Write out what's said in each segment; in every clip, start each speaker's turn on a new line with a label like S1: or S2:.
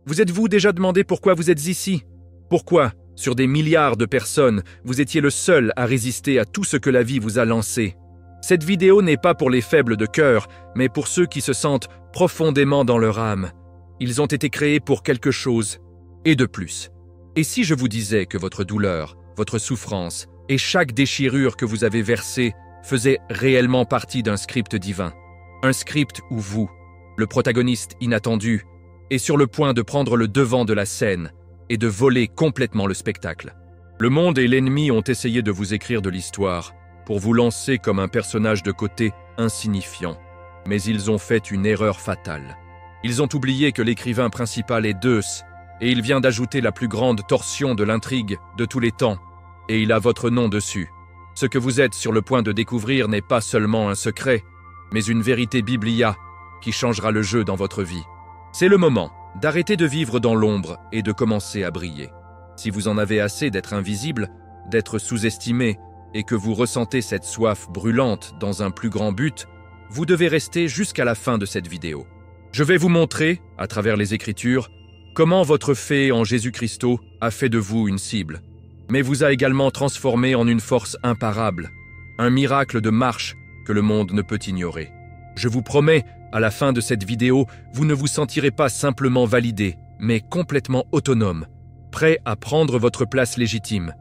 S1: Vous êtes-vous déjà demandé pourquoi vous êtes ici? Pourquoi, sur des milliards de personnes, vous étiez le seul à résister à tout ce que la vie vous a lancé? Cette vidéo n'est pas pour les faibles de cœur, mais pour ceux qui se sentent profondément dans leur âme. Ils ont été créés pour quelque chose, et de plus. Et si je vous disais que votre douleur, votre souffrance et chaque déchirure que vous avez versée faisaient réellement partie d'un script divin? Un script où vous, le protagoniste inattendu, est sur le point de prendre le devant de la scène et de voler complètement le spectacle. Le monde et l'ennemi ont essayé de vous écrire de l'histoire pour vous lancer comme un personnage de côté insignifiant. Mais ils ont fait une erreur fatale. Ils ont oublié que l'écrivain principal est Zeus, et il vient d'ajouter la plus grande torsion de l'intrigue de tous les temps, et il a votre nom dessus. Ce que vous êtes sur le point de découvrir n'est pas seulement un secret, mais une vérité biblia qui changera le jeu dans votre vie. C'est le moment d'arrêter de vivre dans l'ombre et de commencer à briller. Si vous en avez assez d'être invisible, d'être sous-estimé, et que vous ressentez cette soif brûlante dans un plus grand but, vous devez rester jusqu'à la fin de cette vidéo. Je vais vous montrer, à travers les Écritures, comment votre fait en Jésus-Christ a fait de vous une cible, mais vous a également transformé en une force imparable, un miracle de marche que le monde ne peut ignorer. Je vous promets, à la fin de cette vidéo, vous ne vous sentirez pas simplement validé, mais complètement autonome, prêt à prendre votre place légitime.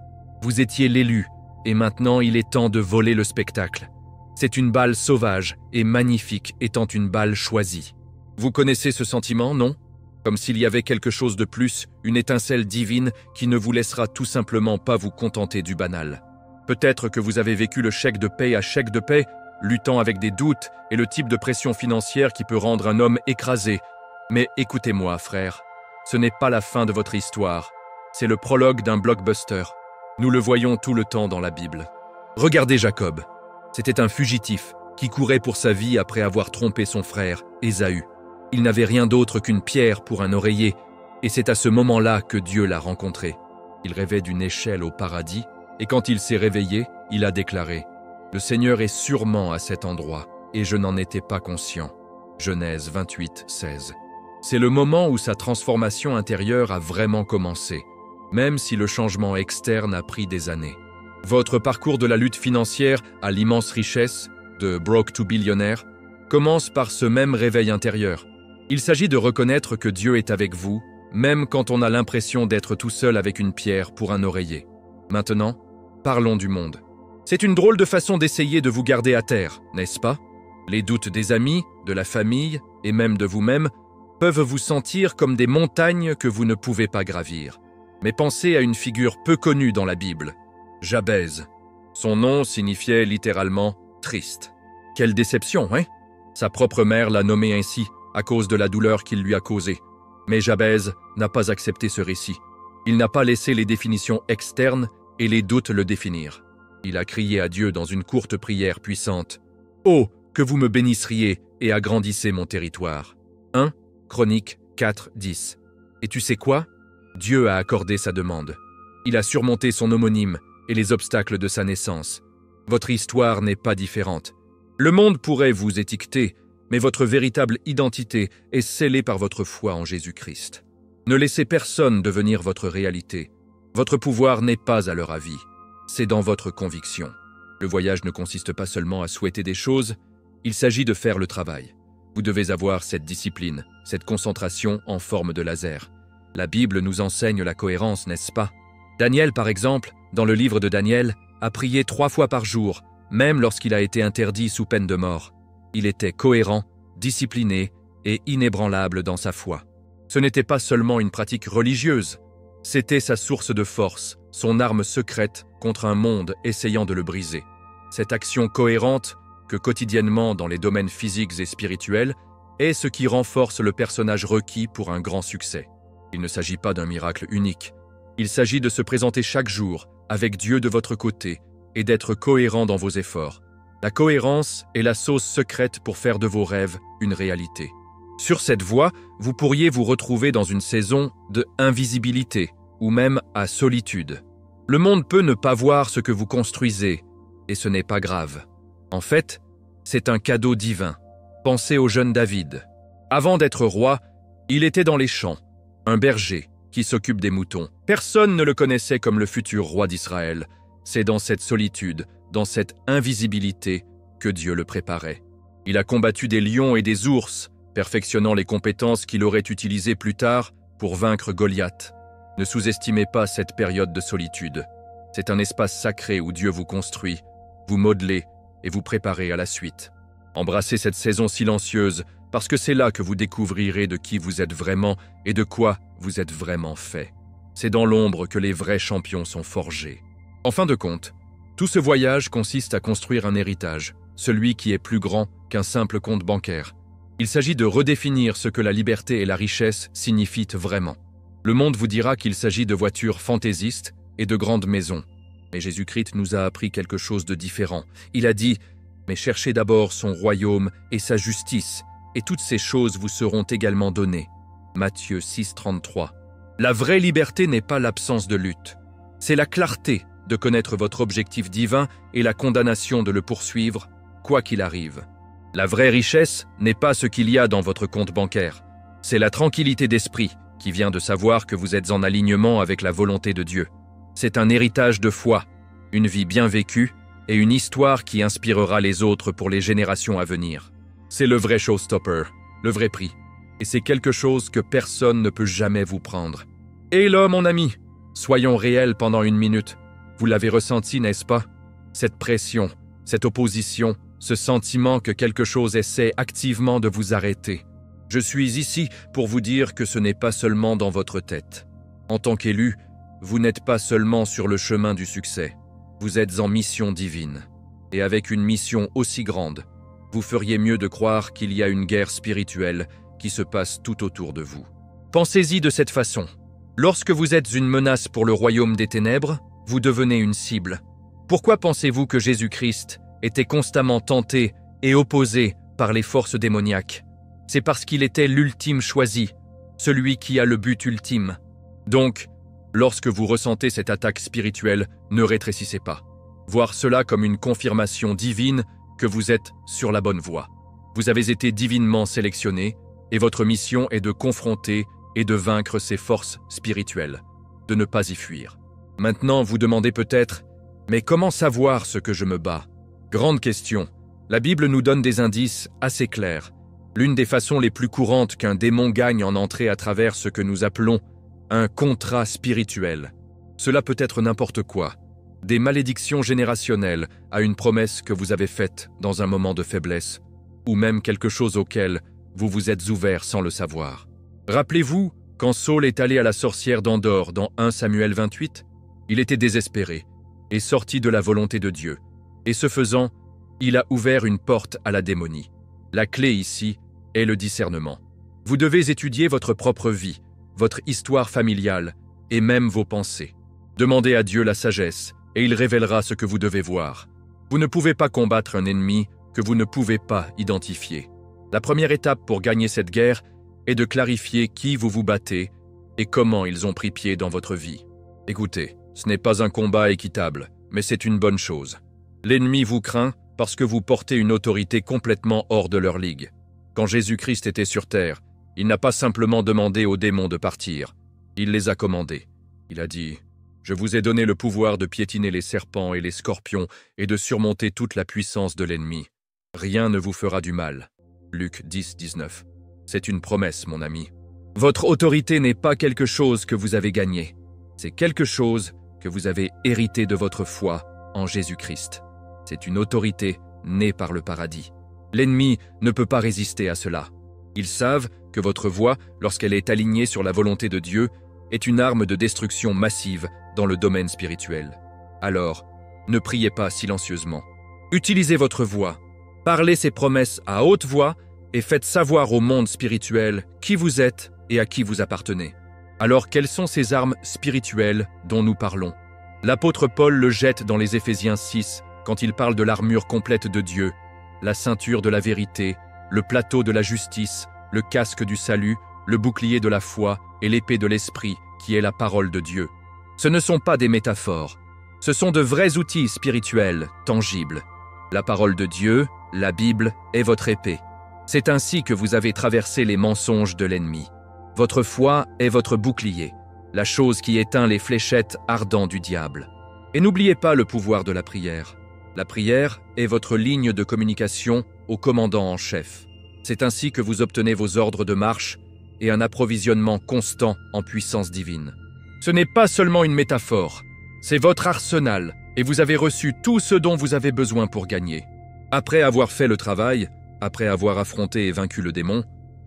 S1: Vous étiez l'élu, et maintenant il est temps de voler le spectacle. C'est une balle sauvage et magnifique étant une balle choisie. Vous connaissez ce sentiment, non? Comme s'il y avait quelque chose de plus, une étincelle divine qui ne vous laissera tout simplement pas vous contenter du banal. Peut-être que vous avez vécu le chèque de paie à chèque de paie, luttant avec des doutes et le type de pression financière qui peut rendre un homme écrasé. Mais écoutez-moi, frère, ce n'est pas la fin de votre histoire, c'est le prologue d'un blockbuster. Nous le voyons tout le temps dans la Bible. Regardez Jacob. C'était un fugitif qui courait pour sa vie après avoir trompé son frère, Ésaü. Il n'avait rien d'autre qu'une pierre pour un oreiller, et c'est à ce moment-là que Dieu l'a rencontré. Il rêvait d'une échelle au paradis, et quand il s'est réveillé, il a déclaré « Le Seigneur est sûrement à cet endroit, et je n'en étais pas conscient. » Genèse 28, 16. C'est le moment où sa transformation intérieure a vraiment commencé, même si le changement externe a pris des années. Votre parcours de la lutte financière à l'immense richesse, de broke to billionnaire, commence par ce même réveil intérieur. Il s'agit de reconnaître que Dieu est avec vous, même quand on a l'impression d'être tout seul avec une pierre pour un oreiller. Maintenant, parlons du monde. C'est une drôle de façon d'essayer de vous garder à terre, n'est-ce pas? Les doutes des amis, de la famille et même de vous-même peuvent vous sentir comme des montagnes que vous ne pouvez pas gravir. Mais pensez à une figure peu connue dans la Bible, Jabez. Son nom signifiait littéralement « triste ». Quelle déception, hein? Sa propre mère l'a nommé ainsi, à cause de la douleur qu'il lui a causée. Mais Jabez n'a pas accepté ce récit. Il n'a pas laissé les définitions externes et les doutes le définir. Il a crié à Dieu dans une courte prière puissante. « Oh, que vous me bénisseriez et agrandissez mon territoire. » 1 Chroniques 4, 10. Et tu sais quoi? Dieu a accordé sa demande. Il a surmonté son homonyme et les obstacles de sa naissance. Votre histoire n'est pas différente. Le monde pourrait vous étiqueter, mais votre véritable identité est scellée par votre foi en Jésus-Christ. Ne laissez personne devenir votre réalité. Votre pouvoir n'est pas à leur avis. C'est dans votre conviction. Le voyage ne consiste pas seulement à souhaiter des choses, il s'agit de faire le travail. Vous devez avoir cette discipline, cette concentration en forme de laser. La Bible nous enseigne la cohérence, n'est-ce pas? Daniel, par exemple, dans le livre de Daniel, a prié 3 fois par jour, même lorsqu'il a été interdit sous peine de mort. Il était cohérent, discipliné et inébranlable dans sa foi. Ce n'était pas seulement une pratique religieuse, c'était sa source de force, son arme secrète contre un monde essayant de le briser. Cette action cohérente, que quotidiennement dans les domaines physiques et spirituels, est ce qui renforce le personnage requis pour un grand succès. Il ne s'agit pas d'un miracle unique. Il s'agit de se présenter chaque jour avec Dieu de votre côté et d'être cohérent dans vos efforts. La cohérence est la sauce secrète pour faire de vos rêves une réalité. Sur cette voie, vous pourriez vous retrouver dans une saison de invisibilité ou même à solitude. Le monde peut ne pas voir ce que vous construisez, et ce n'est pas grave. En fait, c'est un cadeau divin. Pensez au jeune David. Avant d'être roi, il était dans les champs. un berger qui s'occupe des moutons. Personne ne le connaissait comme le futur roi d'Israël. C'est dans cette solitude, dans cette invisibilité, que Dieu le préparait. Il a combattu des lions et des ours, perfectionnant les compétences qu'il aurait utilisées plus tard pour vaincre Goliath. Ne sous-estimez pas cette période de solitude. C'est un espace sacré où Dieu vous construit, vous modelez et vous préparez à la suite. Embrassez cette saison silencieuse parce que c'est là que vous découvrirez de qui vous êtes vraiment et de quoi vous êtes vraiment fait. C'est dans l'ombre que les vrais champions sont forgés. En fin de compte, tout ce voyage consiste à construire un héritage, celui qui est plus grand qu'un simple compte bancaire. Il s'agit de redéfinir ce que la liberté et la richesse signifient vraiment. Le monde vous dira qu'il s'agit de voitures fantaisistes et de grandes maisons. Mais Jésus-Christ nous a appris quelque chose de différent. Il a dit « Mais cherchez d'abord son royaume et sa justice, et toutes ces choses vous seront également données. » Matthieu 6, 33. La vraie liberté n'est pas l'absence de lutte. C'est la clarté de connaître votre objectif divin et la condamnation de le poursuivre, quoi qu'il arrive. La vraie richesse n'est pas ce qu'il y a dans votre compte bancaire. C'est la tranquillité d'esprit qui vient de savoir que vous êtes en alignement avec la volonté de Dieu. C'est un héritage de foi, une vie bien vécue et une histoire qui inspirera les autres pour les générations à venir. C'est le vrai showstopper, le vrai prix. Et c'est quelque chose que personne ne peut jamais vous prendre. Et là, mon ami, soyons réels pendant une minute. Vous l'avez ressenti, n'est-ce pas? Cette pression, cette opposition, ce sentiment que quelque chose essaie activement de vous arrêter. Je suis ici pour vous dire que ce n'est pas seulement dans votre tête. En tant qu'élu, vous n'êtes pas seulement sur le chemin du succès. Vous êtes en mission divine. Et avec une mission aussi grande, vous feriez mieux de croire qu'il y a une guerre spirituelle qui se passe tout autour de vous. Pensez-y de cette façon. Lorsque vous êtes une menace pour le royaume des ténèbres, vous devenez une cible. Pourquoi pensez-vous que Jésus-Christ était constamment tenté et opposé par les forces démoniaques? C'est parce qu'il était l'ultime choisi, celui qui a le but ultime. Donc, lorsque vous ressentez cette attaque spirituelle, ne rétrécissez pas. Voir cela comme une confirmation divine que vous êtes sur la bonne voie. Vous avez été divinement sélectionné et votre mission est de confronter et de vaincre ces forces spirituelles, de ne pas y fuir. Maintenant, vous demandez peut-être « Mais comment savoir ce que je me bats ?» Grande question. La Bible nous donne des indices assez clairs. L'une des façons les plus courantes qu'un démon gagne en entrée à travers ce que nous appelons un contrat spirituel. Cela peut être n'importe quoi. Des malédictions générationnelles à une promesse que vous avez faite dans un moment de faiblesse, ou même quelque chose auquel vous vous êtes ouvert sans le savoir. Rappelez-vous, quand Saul est allé à la sorcière d'Endor dans 1 Samuel 28, il était désespéré et sorti de la volonté de Dieu. Et ce faisant, il a ouvert une porte à la démonie. La clé ici est le discernement. Vous devez étudier votre propre vie, votre histoire familiale et même vos pensées. Demandez à Dieu la sagesse et il révélera ce que vous devez voir. Vous ne pouvez pas combattre un ennemi que vous ne pouvez pas identifier. La première étape pour gagner cette guerre est de clarifier qui vous vous battez et comment ils ont pris pied dans votre vie. Écoutez, ce n'est pas un combat équitable, mais c'est une bonne chose. L'ennemi vous craint parce que vous portez une autorité complètement hors de leur ligue. Quand Jésus-Christ était sur terre, il n'a pas simplement demandé aux démons de partir. Il les a commandés. Il a dit « Je vous ai donné le pouvoir de piétiner les serpents et les scorpions et de surmonter toute la puissance de l'ennemi. Rien ne vous fera du mal. » Luc 10, 19. C'est une promesse, mon ami. Votre autorité n'est pas quelque chose que vous avez gagné. C'est quelque chose que vous avez hérité de votre foi en Jésus-Christ. C'est une autorité née par le paradis. L'ennemi ne peut pas résister à cela. Ils savent que votre voix, lorsqu'elle est alignée sur la volonté de Dieu, est une arme de destruction massive dans le domaine spirituel. Alors, ne priez pas silencieusement. Utilisez votre voix, parlez ces promesses à haute voix et faites savoir au monde spirituel qui vous êtes et à qui vous appartenez. Alors, quelles sont ces armes spirituelles dont nous parlons? L'apôtre Paul le jette dans les Éphésiens 6 quand il parle de l'armure complète de Dieu, la ceinture de la vérité, le plateau de la justice, le casque du salut, le bouclier de la foi et l'épée de l'esprit, qui est la parole de Dieu. Ce ne sont pas des métaphores, ce sont de vrais outils spirituels, tangibles. La parole de Dieu, la Bible, est votre épée. C'est ainsi que vous avez traversé les mensonges de l'ennemi. Votre foi est votre bouclier, la chose qui éteint les fléchettes ardentes du diable. Et n'oubliez pas le pouvoir de la prière. La prière est votre ligne de communication au commandant en chef. C'est ainsi que vous obtenez vos ordres de marche et un approvisionnement constant en puissance divine. Ce n'est pas seulement une métaphore, c'est votre arsenal et vous avez reçu tout ce dont vous avez besoin pour gagner. Après avoir fait le travail, après avoir affronté et vaincu le démon,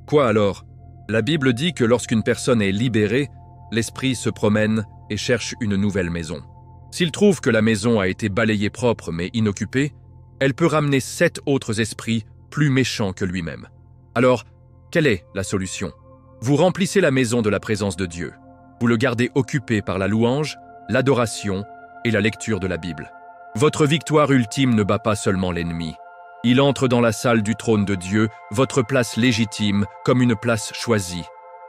S1: quoi alors? La Bible dit que lorsqu'une personne est libérée, l'esprit se promène et cherche une nouvelle maison. S'il trouve que la maison a été balayée propre mais inoccupée, elle peut ramener 7 autres esprits plus méchants que lui-même. Alors, quelle est la solution? Vous remplissez la maison de la présence de Dieu. Vous le gardez occupé par la louange, l'adoration et la lecture de la Bible. Votre victoire ultime ne bat pas seulement l'ennemi. Il entre dans la salle du trône de Dieu, votre place légitime, comme une place choisie.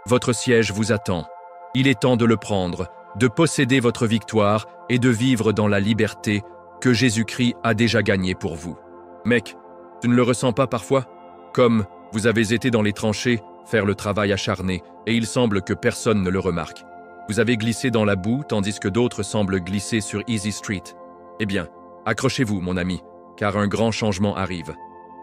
S1: Votre siège vous attend. Il est temps de le prendre, de posséder votre victoire et de vivre dans la liberté que Jésus-Christ a déjà gagnée pour vous. Mec, tu ne le ressens pas parfois? Comme vous avez été dans les tranchées, faire le travail acharné, et il semble que personne ne le remarque. Vous avez glissé dans la boue, tandis que d'autres semblent glisser sur Easy Street. Eh bien, accrochez-vous, mon ami, car un grand changement arrive.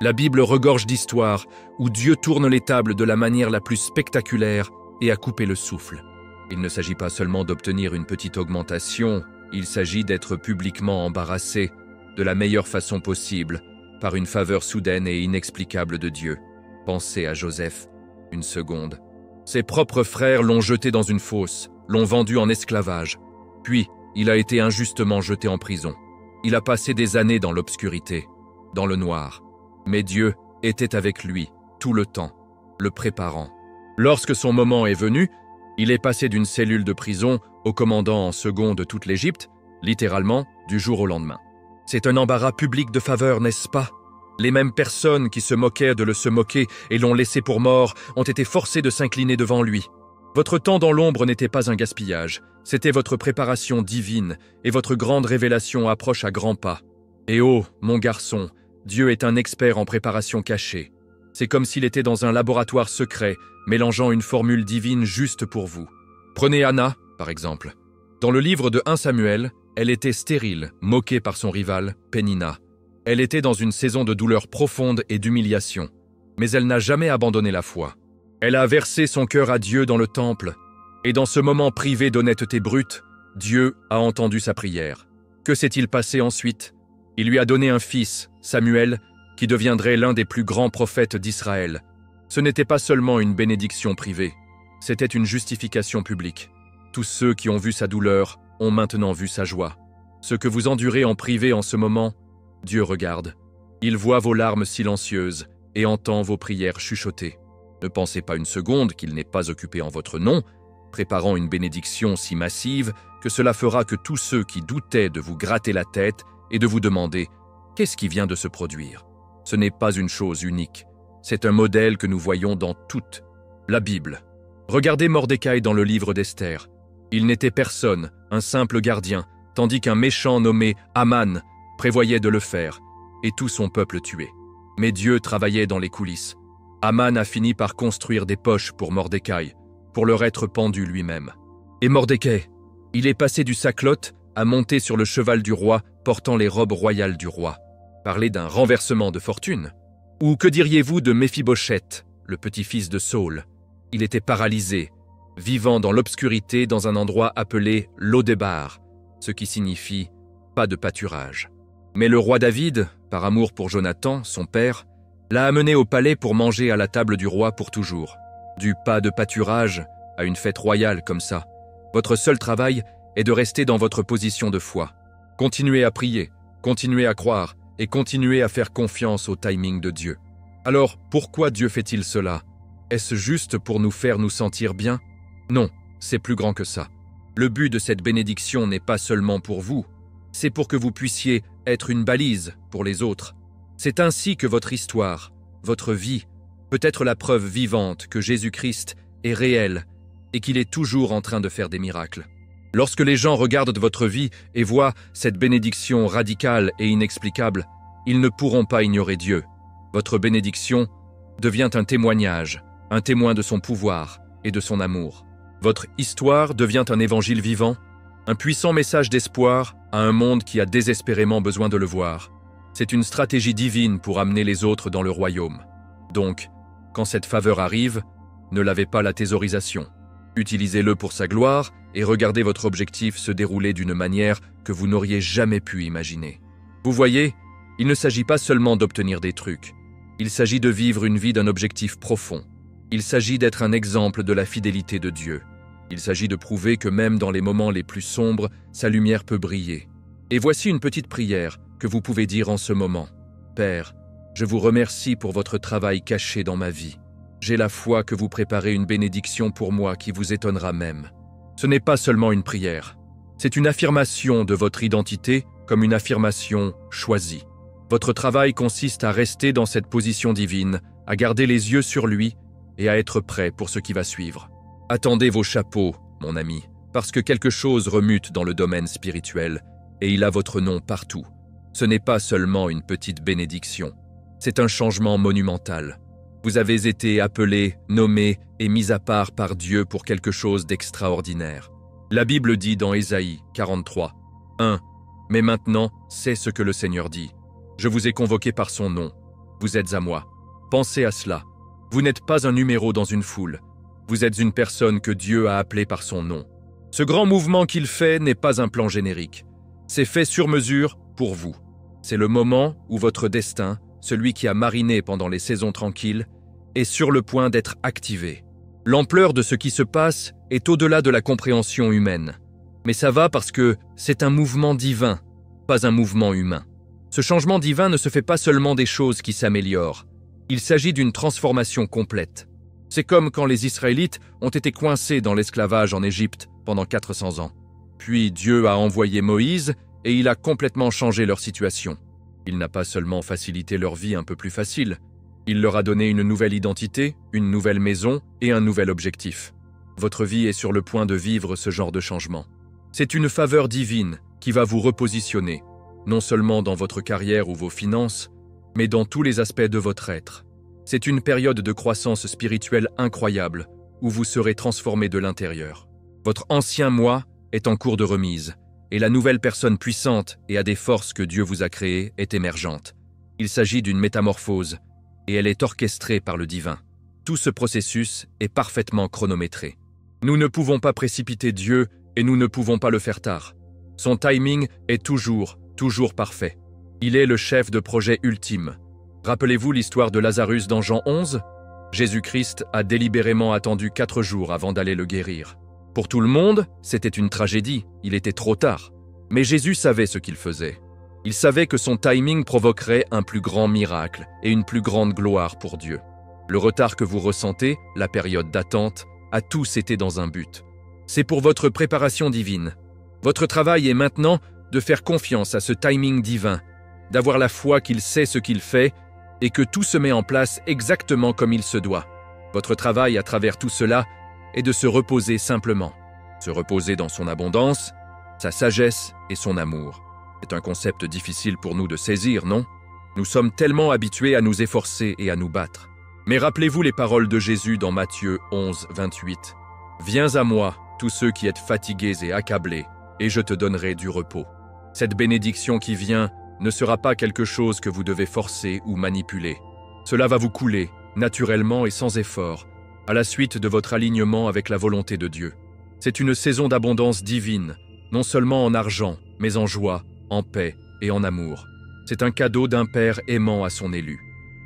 S1: La Bible regorge d'histoires où Dieu tourne les tables de la manière la plus spectaculaire et a coupé le souffle. Il ne s'agit pas seulement d'obtenir une petite augmentation, il s'agit d'être publiquement embarrassé de la meilleure façon possible par une faveur soudaine et inexplicable de Dieu. Pensez à Joseph, une seconde. Ses propres frères l'ont jeté dans une fosse, l'ont vendu en esclavage. Puis, il a été injustement jeté en prison. Il a passé des années dans l'obscurité, dans le noir. Mais Dieu était avec lui, tout le temps, le préparant. Lorsque son moment est venu, il est passé d'une cellule de prison au commandant en second de toute l'Égypte, littéralement du jour au lendemain. C'est un embarras public de faveur, n'est-ce pas? Les mêmes personnes qui se moquaient de se moquer et l'ont laissé pour mort ont été forcées de s'incliner devant lui. Votre temps dans l'ombre n'était pas un gaspillage, c'était votre préparation divine et votre grande révélation approche à grands pas. Et oh, mon garçon, Dieu est un expert en préparation cachée. C'est comme s'il était dans un laboratoire secret, mélangeant une formule divine juste pour vous. Prenez Anna, par exemple. Dans le livre de 1 Samuel, elle était stérile, moquée par son rival, Pénina. Elle était dans une saison de douleur profonde et d'humiliation. Mais elle n'a jamais abandonné la foi. Elle a versé son cœur à Dieu dans le temple. Et dans ce moment privé d'honnêteté brute, Dieu a entendu sa prière. Que s'est-il passé ensuite? Il lui a donné un fils, Samuel, qui deviendrait l'un des plus grands prophètes d'Israël. Ce n'était pas seulement une bénédiction privée, c'était une justification publique. Tous ceux qui ont vu sa douleur ont maintenant vu sa joie. Ce que vous endurez en privé en ce moment, Dieu regarde. Il voit vos larmes silencieuses et entend vos prières chuchotées. Ne pensez pas une seconde qu'il n'est pas occupé en votre nom, préparant une bénédiction si massive que cela fera que tous ceux qui doutaient de vous gratter la tête et de vous demander « Qu'est-ce qui vient de se produire ?» Ce n'est pas une chose unique. C'est un modèle que nous voyons dans toute la Bible. Regardez Mordecai dans le livre d'Esther. Il n'était personne, un simple gardien, tandis qu'un méchant nommé Aman prévoyait de le faire, et tout son peuple tué. Mais Dieu travaillait dans les coulisses. Aman a fini par construire des poches pour Mordecai, pour leur être pendu lui-même. Et Mordecai, il est passé du sackcloth à monter sur le cheval du roi portant les robes royales du roi. Parler d'un renversement de fortune. Ou que diriez-vous de Méphibosheth, le petit-fils de Saul? Il était paralysé, vivant dans l'obscurité dans un endroit appelé Lodébar, ce qui signifie « pas de pâturage ». Mais le roi David, par amour pour Jonathan, son père, l'a amené au palais pour manger à la table du roi pour toujours. Du pas de pâturage à une fête royale comme ça. Votre seul travail est de rester dans votre position de foi. Continuez à prier, continuez à croire et continuez à faire confiance au timing de Dieu. Alors, pourquoi Dieu fait-il cela? Est-ce juste pour nous faire nous sentir bien? Non, c'est plus grand que ça. Le but de cette bénédiction n'est pas seulement pour vous, c'est pour que vous puissiez être une balise pour les autres. C'est ainsi que votre histoire, votre vie, peut être la preuve vivante que Jésus-Christ est réel et qu'il est toujours en train de faire des miracles. Lorsque les gens regardent votre vie et voient cette bénédiction radicale et inexplicable, ils ne pourront pas ignorer Dieu. Votre bénédiction devient un témoignage, un témoin de son pouvoir, et de son amour. Votre histoire devient un évangile vivant, un puissant message d'espoir à un monde qui a désespérément besoin de le voir. C'est une stratégie divine pour amener les autres dans le royaume. Donc, quand cette faveur arrive, ne lavez pas la thésaurisation. Utilisez-le pour sa gloire et regardez votre objectif se dérouler d'une manière que vous n'auriez jamais pu imaginer. Vous voyez, il ne s'agit pas seulement d'obtenir des trucs. Il s'agit de vivre une vie d'un objectif profond. Il s'agit d'être un exemple de la fidélité de Dieu. Il s'agit de prouver que même dans les moments les plus sombres, sa lumière peut briller. Et voici une petite prière que vous pouvez dire en ce moment. Père, je vous remercie pour votre travail caché dans ma vie. J'ai la foi que vous préparez une bénédiction pour moi qui vous étonnera même. Ce n'est pas seulement une prière. C'est une affirmation de votre identité comme une affirmation choisie. Votre travail consiste à rester dans cette position divine, à garder les yeux sur lui et à être prêt pour ce qui va suivre. Attendez vos chapeaux, mon ami, parce que quelque chose remute dans le domaine spirituel et il a votre nom partout. Ce n'est pas seulement une petite bénédiction, c'est un changement monumental. Vous avez été appelé, nommé et mis à part par Dieu pour quelque chose d'extraordinaire. La Bible dit dans Ésaïe 43, 1 « Mais maintenant, c'est ce que le Seigneur dit. Je vous ai convoqué par son nom. Vous êtes à moi. Pensez à cela. Vous n'êtes pas un numéro dans une foule. Vous êtes une personne que Dieu a appelée par son nom. Ce grand mouvement qu'il fait n'est pas un plan générique. C'est fait sur mesure pour vous. C'est le moment où votre destin, celui qui a mariné pendant les saisons tranquilles, est sur le point d'être activé. L'ampleur de ce qui se passe est au-delà de la compréhension humaine. Mais ça va parce que c'est un mouvement divin, pas un mouvement humain. Ce changement divin ne se fait pas seulement des choses qui s'améliorent. Il s'agit d'une transformation complète. C'est comme quand les Israélites ont été coincés dans l'esclavage en Égypte pendant 400 ans. Puis Dieu a envoyé Moïse et il a complètement changé leur situation. Il n'a pas seulement facilité leur vie un peu plus facile, il leur a donné une nouvelle identité, une nouvelle maison et un nouvel objectif. Votre vie est sur le point de vivre ce genre de changement. C'est une faveur divine qui va vous repositionner, non seulement dans votre carrière ou vos finances, mais dans tous les aspects de votre être. C'est une période de croissance spirituelle incroyable où vous serez transformé de l'intérieur. Votre ancien moi est en cours de remise et la nouvelle personne puissante et à des forces que Dieu vous a créées est émergente. Il s'agit d'une métamorphose et elle est orchestrée par le divin. Tout ce processus est parfaitement chronométré. Nous ne pouvons pas précipiter Dieu et nous ne pouvons pas le faire tard. Son timing est toujours parfait. Il est le chef de projet ultime. Rappelez-vous l'histoire de Lazarus dans Jean 11 ? Jésus-Christ a délibérément attendu 4 jours avant d'aller le guérir. Pour tout le monde, c'était une tragédie, il était trop tard. Mais Jésus savait ce qu'il faisait. Il savait que son timing provoquerait un plus grand miracle et une plus grande gloire pour Dieu. Le retard que vous ressentez, la période d'attente, a tous été dans un but. C'est pour votre préparation divine. Votre travail est maintenant de faire confiance à ce timing divin, d'avoir la foi qu'il sait ce qu'il fait et que tout se met en place exactement comme il se doit. Votre travail à travers tout cela est de se reposer simplement. Se reposer dans son abondance, sa sagesse et son amour. C'est un concept difficile pour nous de saisir, non ? Nous sommes tellement habitués à nous efforcer et à nous battre. Mais rappelez-vous les paroles de Jésus dans Matthieu 11, 28. « Viens à moi, tous ceux qui êtes fatigués et accablés, et je te donnerai du repos. » Cette bénédiction qui vient ne sera pas quelque chose que vous devez forcer ou manipuler. Cela va vous couler, naturellement et sans effort, à la suite de votre alignement avec la volonté de Dieu. C'est une saison d'abondance divine, non seulement en argent, mais en joie, en paix et en amour. C'est un cadeau d'un Père aimant à son élu.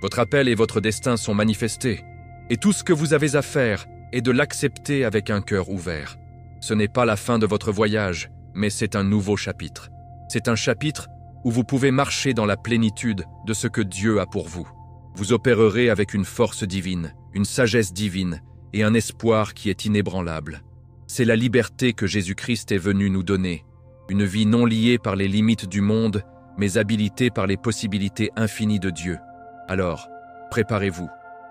S1: Votre appel et votre destin sont manifestés, et tout ce que vous avez à faire est de l'accepter avec un cœur ouvert. Ce n'est pas la fin de votre voyage, mais c'est un nouveau chapitre. C'est un chapitre où vous pouvez marcher dans la plénitude de ce que Dieu a pour vous. Vous opérerez avec une force divine, une sagesse divine et un espoir qui est inébranlable. C'est la liberté que Jésus-Christ est venu nous donner, une vie non liée par les limites du monde, mais habilitée par les possibilités infinies de Dieu. Alors, préparez-vous.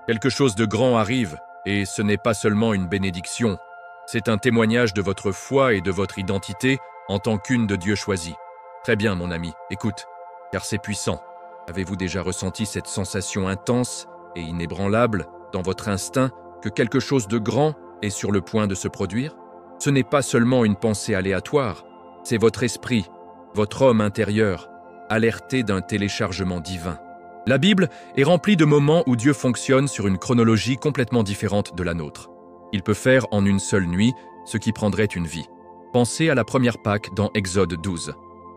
S1: Quelque chose de grand arrive, et ce n'est pas seulement une bénédiction. C'est un témoignage de votre foi et de votre identité en tant qu'une de Dieu choisie. Très bien, mon ami, écoute, car c'est puissant. Avez-vous déjà ressenti cette sensation intense et inébranlable dans votre instinct que quelque chose de grand est sur le point de se produire? Ce n'est pas seulement une pensée aléatoire, c'est votre esprit, votre homme intérieur, alerté d'un téléchargement divin. La Bible est remplie de moments où Dieu fonctionne sur une chronologie complètement différente de la nôtre. Il peut faire en une seule nuit ce qui prendrait une vie. Pensez à la première Pâque dans Exode 12.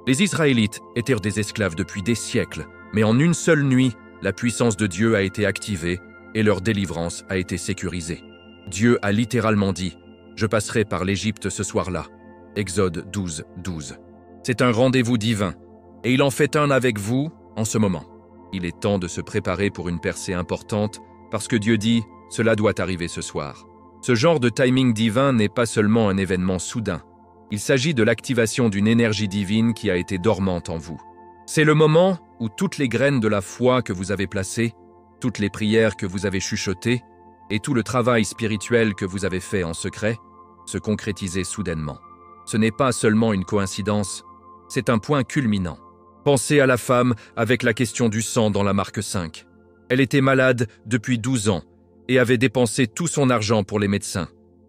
S1: Les Israélites étaient des esclaves depuis des siècles, mais en une seule nuit, la puissance de Dieu a été activée et leur délivrance a été sécurisée. Dieu a littéralement dit « Je passerai par l'Égypte ce soir-là ». Exode 12, 12. C'est un rendez-vous divin, et il en fait un avec vous en ce moment. Il est temps de se préparer pour une percée importante, parce que Dieu dit « Cela doit arriver ce soir ». Ce genre de timing divin n'est pas seulement un événement soudain. Il s'agit de l'activation d'une énergie divine qui a été dormante en vous. C'est le moment où toutes les graines de la foi que vous avez placées, toutes les prières que vous avez chuchotées et tout le travail spirituel que vous avez fait en secret se concrétisaient soudainement. Ce n'est pas seulement une coïncidence, c'est un point culminant. Pensez à la femme avec la question du sang dans la Marc 5. Elle était malade depuis 12 ans et avait dépensé tout son argent pour les médecins.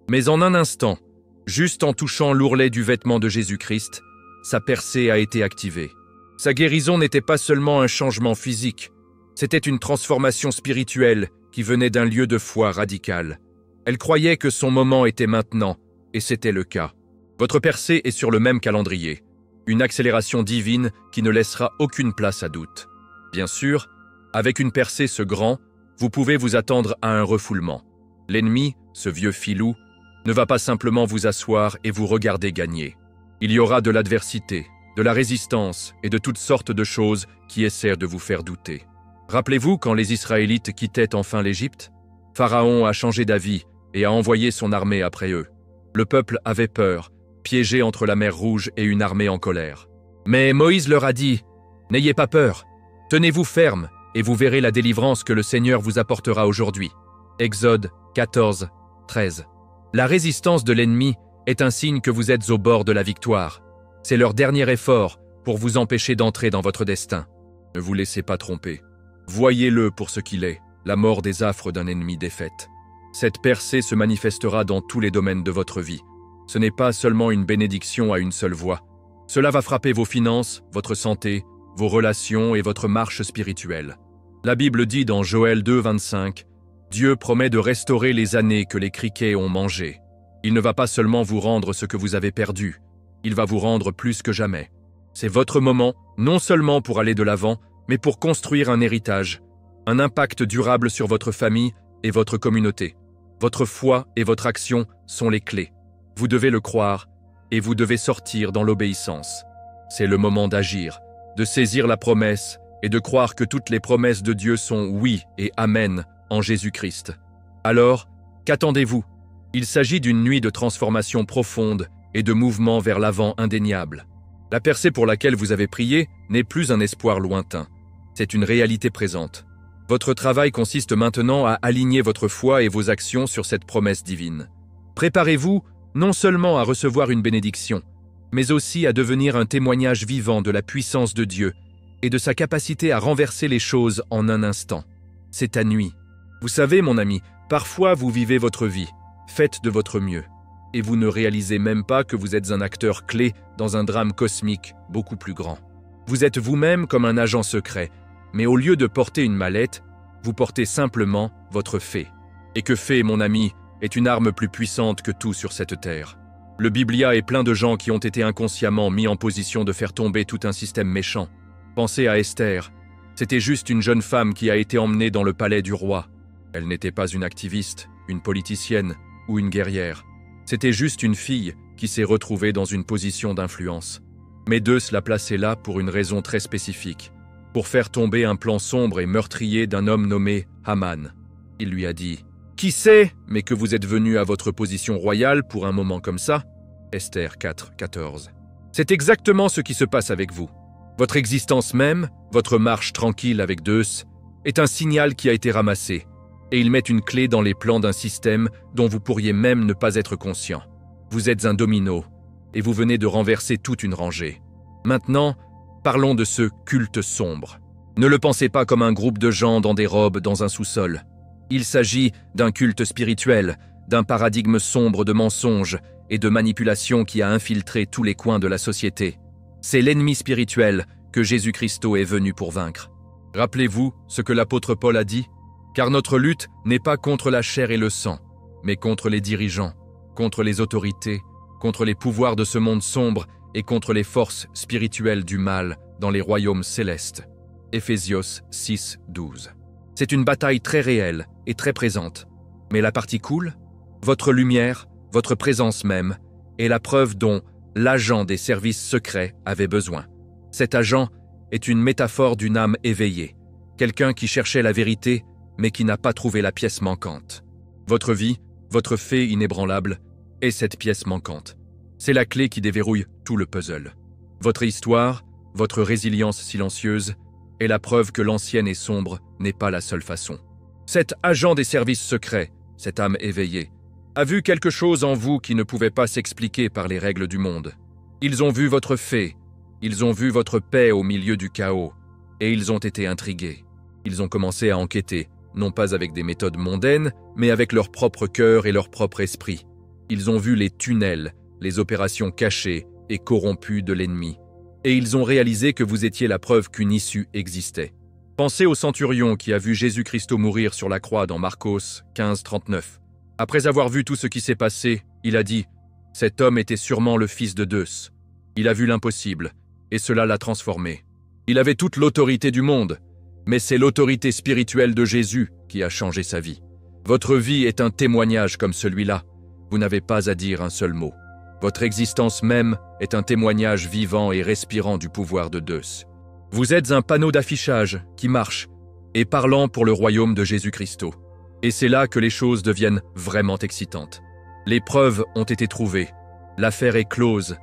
S1: Mais en un instant, juste en touchant l'ourlet du vêtement de Jésus-Christ, sa percée a été activée. Sa guérison n'était pas seulement un changement physique, c'était une transformation spirituelle qui venait d'un lieu de foi radical. Elle croyait que son moment était maintenant, et c'était le cas. Votre percée est sur le même calendrier, une accélération divine qui ne laissera aucune place à doute. Bien sûr, avec une percée ce grand, vous pouvez vous attendre à un refoulement. L'ennemi, ce vieux filou, ne va pas simplement vous asseoir et vous regarder gagner. Il y aura de l'adversité, de la résistance et de toutes sortes de choses qui essaient de vous faire douter. Rappelez-vous quand les Israélites quittaient enfin l'Égypte? Pharaon a changé d'avis et a envoyé son armée après eux. Le peuple avait peur, piégé entre la mer Rouge et une armée en colère. Mais Moïse leur a dit « N'ayez pas peur, tenez-vous ferme et vous verrez la délivrance que le Seigneur vous apportera aujourd'hui. » Exode 14, 13. La résistance de l'ennemi est un signe que vous êtes au bord de la victoire. C'est leur dernier effort pour vous empêcher d'entrer dans votre destin. Ne vous laissez pas tromper. Voyez-le pour ce qu'il est, la mort des affres d'un ennemi défaite. Cette percée se manifestera dans tous les domaines de votre vie. Ce n'est pas seulement une bénédiction à une seule voix. Cela va frapper vos finances, votre santé, vos relations et votre marche spirituelle. La Bible dit dans Joël 2, 25, « Dieu promet de restaurer les années que les criquets ont mangées. Il ne va pas seulement vous rendre ce que vous avez perdu, il va vous rendre plus que jamais. C'est votre moment, non seulement pour aller de l'avant, mais pour construire un héritage, un impact durable sur votre famille et votre communauté. Votre foi et votre action sont les clés. Vous devez le croire et vous devez sortir dans l'obéissance. C'est le moment d'agir, de saisir la promesse et de croire que toutes les promesses de Dieu sont oui et amen en Jésus-Christ. Alors, qu'attendez-vous? Il s'agit d'une nuit de transformation profonde et de mouvement vers l'avant indéniable. La percée pour laquelle vous avez prié n'est plus un espoir lointain. C'est une réalité présente. Votre travail consiste maintenant à aligner votre foi et vos actions sur cette promesse divine. Préparez-vous non seulement à recevoir une bénédiction, mais aussi à devenir un témoignage vivant de la puissance de Dieu et de sa capacité à renverser les choses en un instant. C'est ta nuit. Vous savez, mon ami, parfois vous vivez votre vie, faites de votre mieux, et vous ne réalisez même pas que vous êtes un acteur clé dans un drame cosmique beaucoup plus grand. Vous êtes vous-même comme un agent secret, mais au lieu de porter une mallette, vous portez simplement votre fait. Et que fait, mon ami, est une arme plus puissante que tout sur cette terre. Le Biblia est plein de gens qui ont été inconsciemment mis en position de faire tomber tout un système méchant. Pensez à Esther. C'était juste une jeune femme qui a été emmenée dans le palais du roi. Elle n'était pas une activiste, une politicienne ou une guerrière. C'était juste une fille qui s'est retrouvée dans une position d'influence. Mais Dieu l'a placée là pour une raison très spécifique, pour faire tomber un plan sombre et meurtrier d'un homme nommé Haman. Il lui a dit « Qui sait, mais que vous êtes venu à votre position royale pour un moment comme ça ?» Esther 4, 14. C'est exactement ce qui se passe avec vous. Votre existence même, votre marche tranquille avec Dieu, est un signal qui a été ramassé, et il met une clé dans les plans d'un système dont vous pourriez même ne pas être conscient. Vous êtes un domino, et vous venez de renverser toute une rangée. Maintenant, parlons de ce culte sombre. Ne le pensez pas comme un groupe de gens dans des robes dans un sous-sol. Il s'agit d'un culte spirituel, d'un paradigme sombre de mensonges et de manipulation qui a infiltré tous les coins de la société. C'est l'ennemi spirituel que Jésus-Christ est venu pour vaincre. Rappelez-vous ce que l'apôtre Paul a dit, « Car notre lutte n'est pas contre la chair et le sang, mais contre les dirigeants, contre les autorités, contre les pouvoirs de ce monde sombre et contre les forces spirituelles du mal dans les royaumes célestes. » Éphésios 6, 12. C'est une bataille très réelle et très présente. Mais la partie cool, votre lumière, votre présence même, est la preuve dont l'agent des services secrets avait besoin. Cet agent est une métaphore d'une âme éveillée, quelqu'un qui cherchait la vérité mais qui n'a pas trouvé la pièce manquante. Votre vie, votre fait inébranlable, est cette pièce manquante. C'est la clé qui déverrouille tout le puzzle. Votre histoire, votre résilience silencieuse, est la preuve que l'ancienne et sombre n'est pas la seule façon. Cet agent des services secrets, cette âme éveillée, a vu quelque chose en vous qui ne pouvait pas s'expliquer par les règles du monde. Ils ont vu votre fait, ils ont vu votre paix au milieu du chaos, et ils ont été intrigués. Ils ont commencé à enquêter, non pas avec des méthodes mondaines, mais avec leur propre cœur et leur propre esprit. Ils ont vu les tunnels, les opérations cachées et corrompues de l'ennemi. Et ils ont réalisé que vous étiez la preuve qu'une issue existait. Pensez au centurion qui a vu Jésus-Christ mourir sur la croix dans Marcos 15, 39. Après avoir vu tout ce qui s'est passé, il a dit « Cet homme était sûrement le fils de Zeus. Il a vu l'impossible, et cela l'a transformé. Il avait toute l'autorité du monde, mais c'est l'autorité spirituelle de Jésus qui a changé sa vie. Votre vie est un témoignage comme celui-là. Vous n'avez pas à dire un seul mot. Votre existence même est un témoignage vivant et respirant du pouvoir de Zeus. Vous êtes un panneau d'affichage qui marche et parlant pour le royaume de Jésus-Christ. Et c'est là que les choses deviennent vraiment excitantes. Les preuves ont été trouvées, l'affaire est close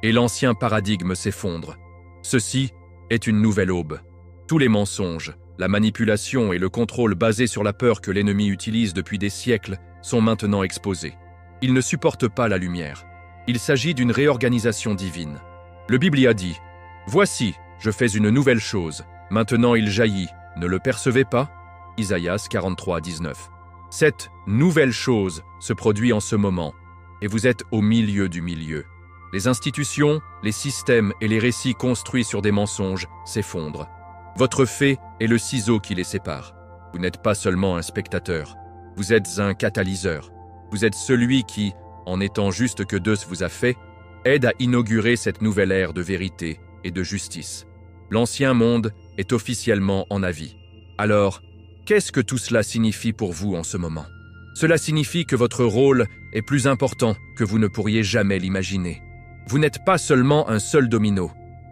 S1: et l'ancien paradigme s'effondre. Ceci est une nouvelle aube. Tous les mensonges, la manipulation et le contrôle basés sur la peur que l'ennemi utilise depuis des siècles sont maintenant exposés. Ils ne supportent pas la lumière. Il s'agit d'une réorganisation divine. Le Biblia dit « Voici, je fais une nouvelle chose. Maintenant il jaillit. Ne le percevez pas ?» Isaïas 43, 19. Cette nouvelle chose se produit en ce moment, et vous êtes au milieu du milieu. Les institutions, les systèmes et les récits construits sur des mensonges s'effondrent. Votre fait est le ciseau qui les sépare. Vous n'êtes pas seulement un spectateur, vous êtes un catalyseur. Vous êtes celui qui, en étant juste que Zeus vous a fait, aide à inaugurer cette nouvelle ère de vérité et de justice. L'ancien monde est officiellement en avis. Alors, qu'est-ce que tout cela signifie pour vous en ce moment? Cela signifie que votre rôle est plus important que vous ne pourriez jamais l'imaginer. Vous n'êtes pas seulement un seul domino.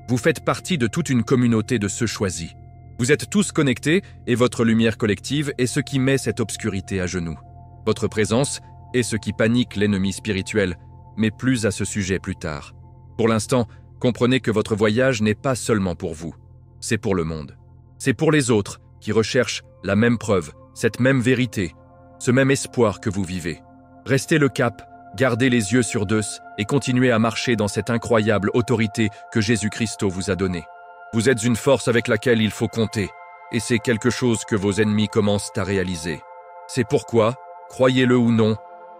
S1: Vous faites partie de toute une communauté de ceux choisis. Vous êtes tous connectés et votre lumière collective est ce qui met cette obscurité à genoux. Votre présence est ce qui panique l'ennemi spirituel, mais plus à ce sujet plus tard. Pour l'instant, comprenez que votre voyage n'est pas seulement pour vous, c'est pour le monde. C'est pour les autres qui recherchent la même preuve, cette même vérité, ce même espoir que vous vivez. Restez le cap, gardez les yeux sur Zeus et continuez à marcher dans cette incroyable autorité que Jésus-Christ vous a donnée. Vous êtes une force avec laquelle il faut compter, et c'est quelque chose que vos ennemis commencent à réaliser. C'est pourquoi, croyez-le ou non,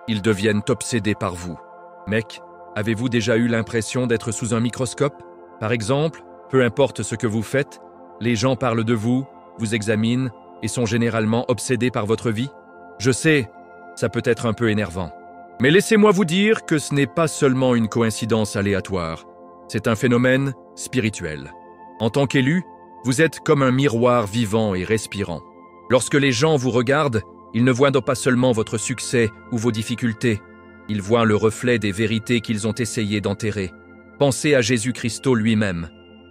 S1: ils deviennent obsédés par vous. Mec, avez-vous déjà eu l'impression d'être sous un microscope? Par exemple, peu importe ce que vous faites, les gens parlent de vous, vous examinent et sont généralement obsédés par votre vie? Je sais, ça peut être un peu énervant. Mais laissez-moi vous dire que ce n'est pas seulement une coïncidence aléatoire, c'est un phénomène spirituel. En tant qu'élu, vous êtes comme un miroir vivant et respirant. Lorsque les gens vous regardent, ils ne voient pas seulement votre succès ou vos difficultés, ils voient le reflet des vérités qu'ils ont essayé d'enterrer. Pensez à Jésus-Christ lui-même.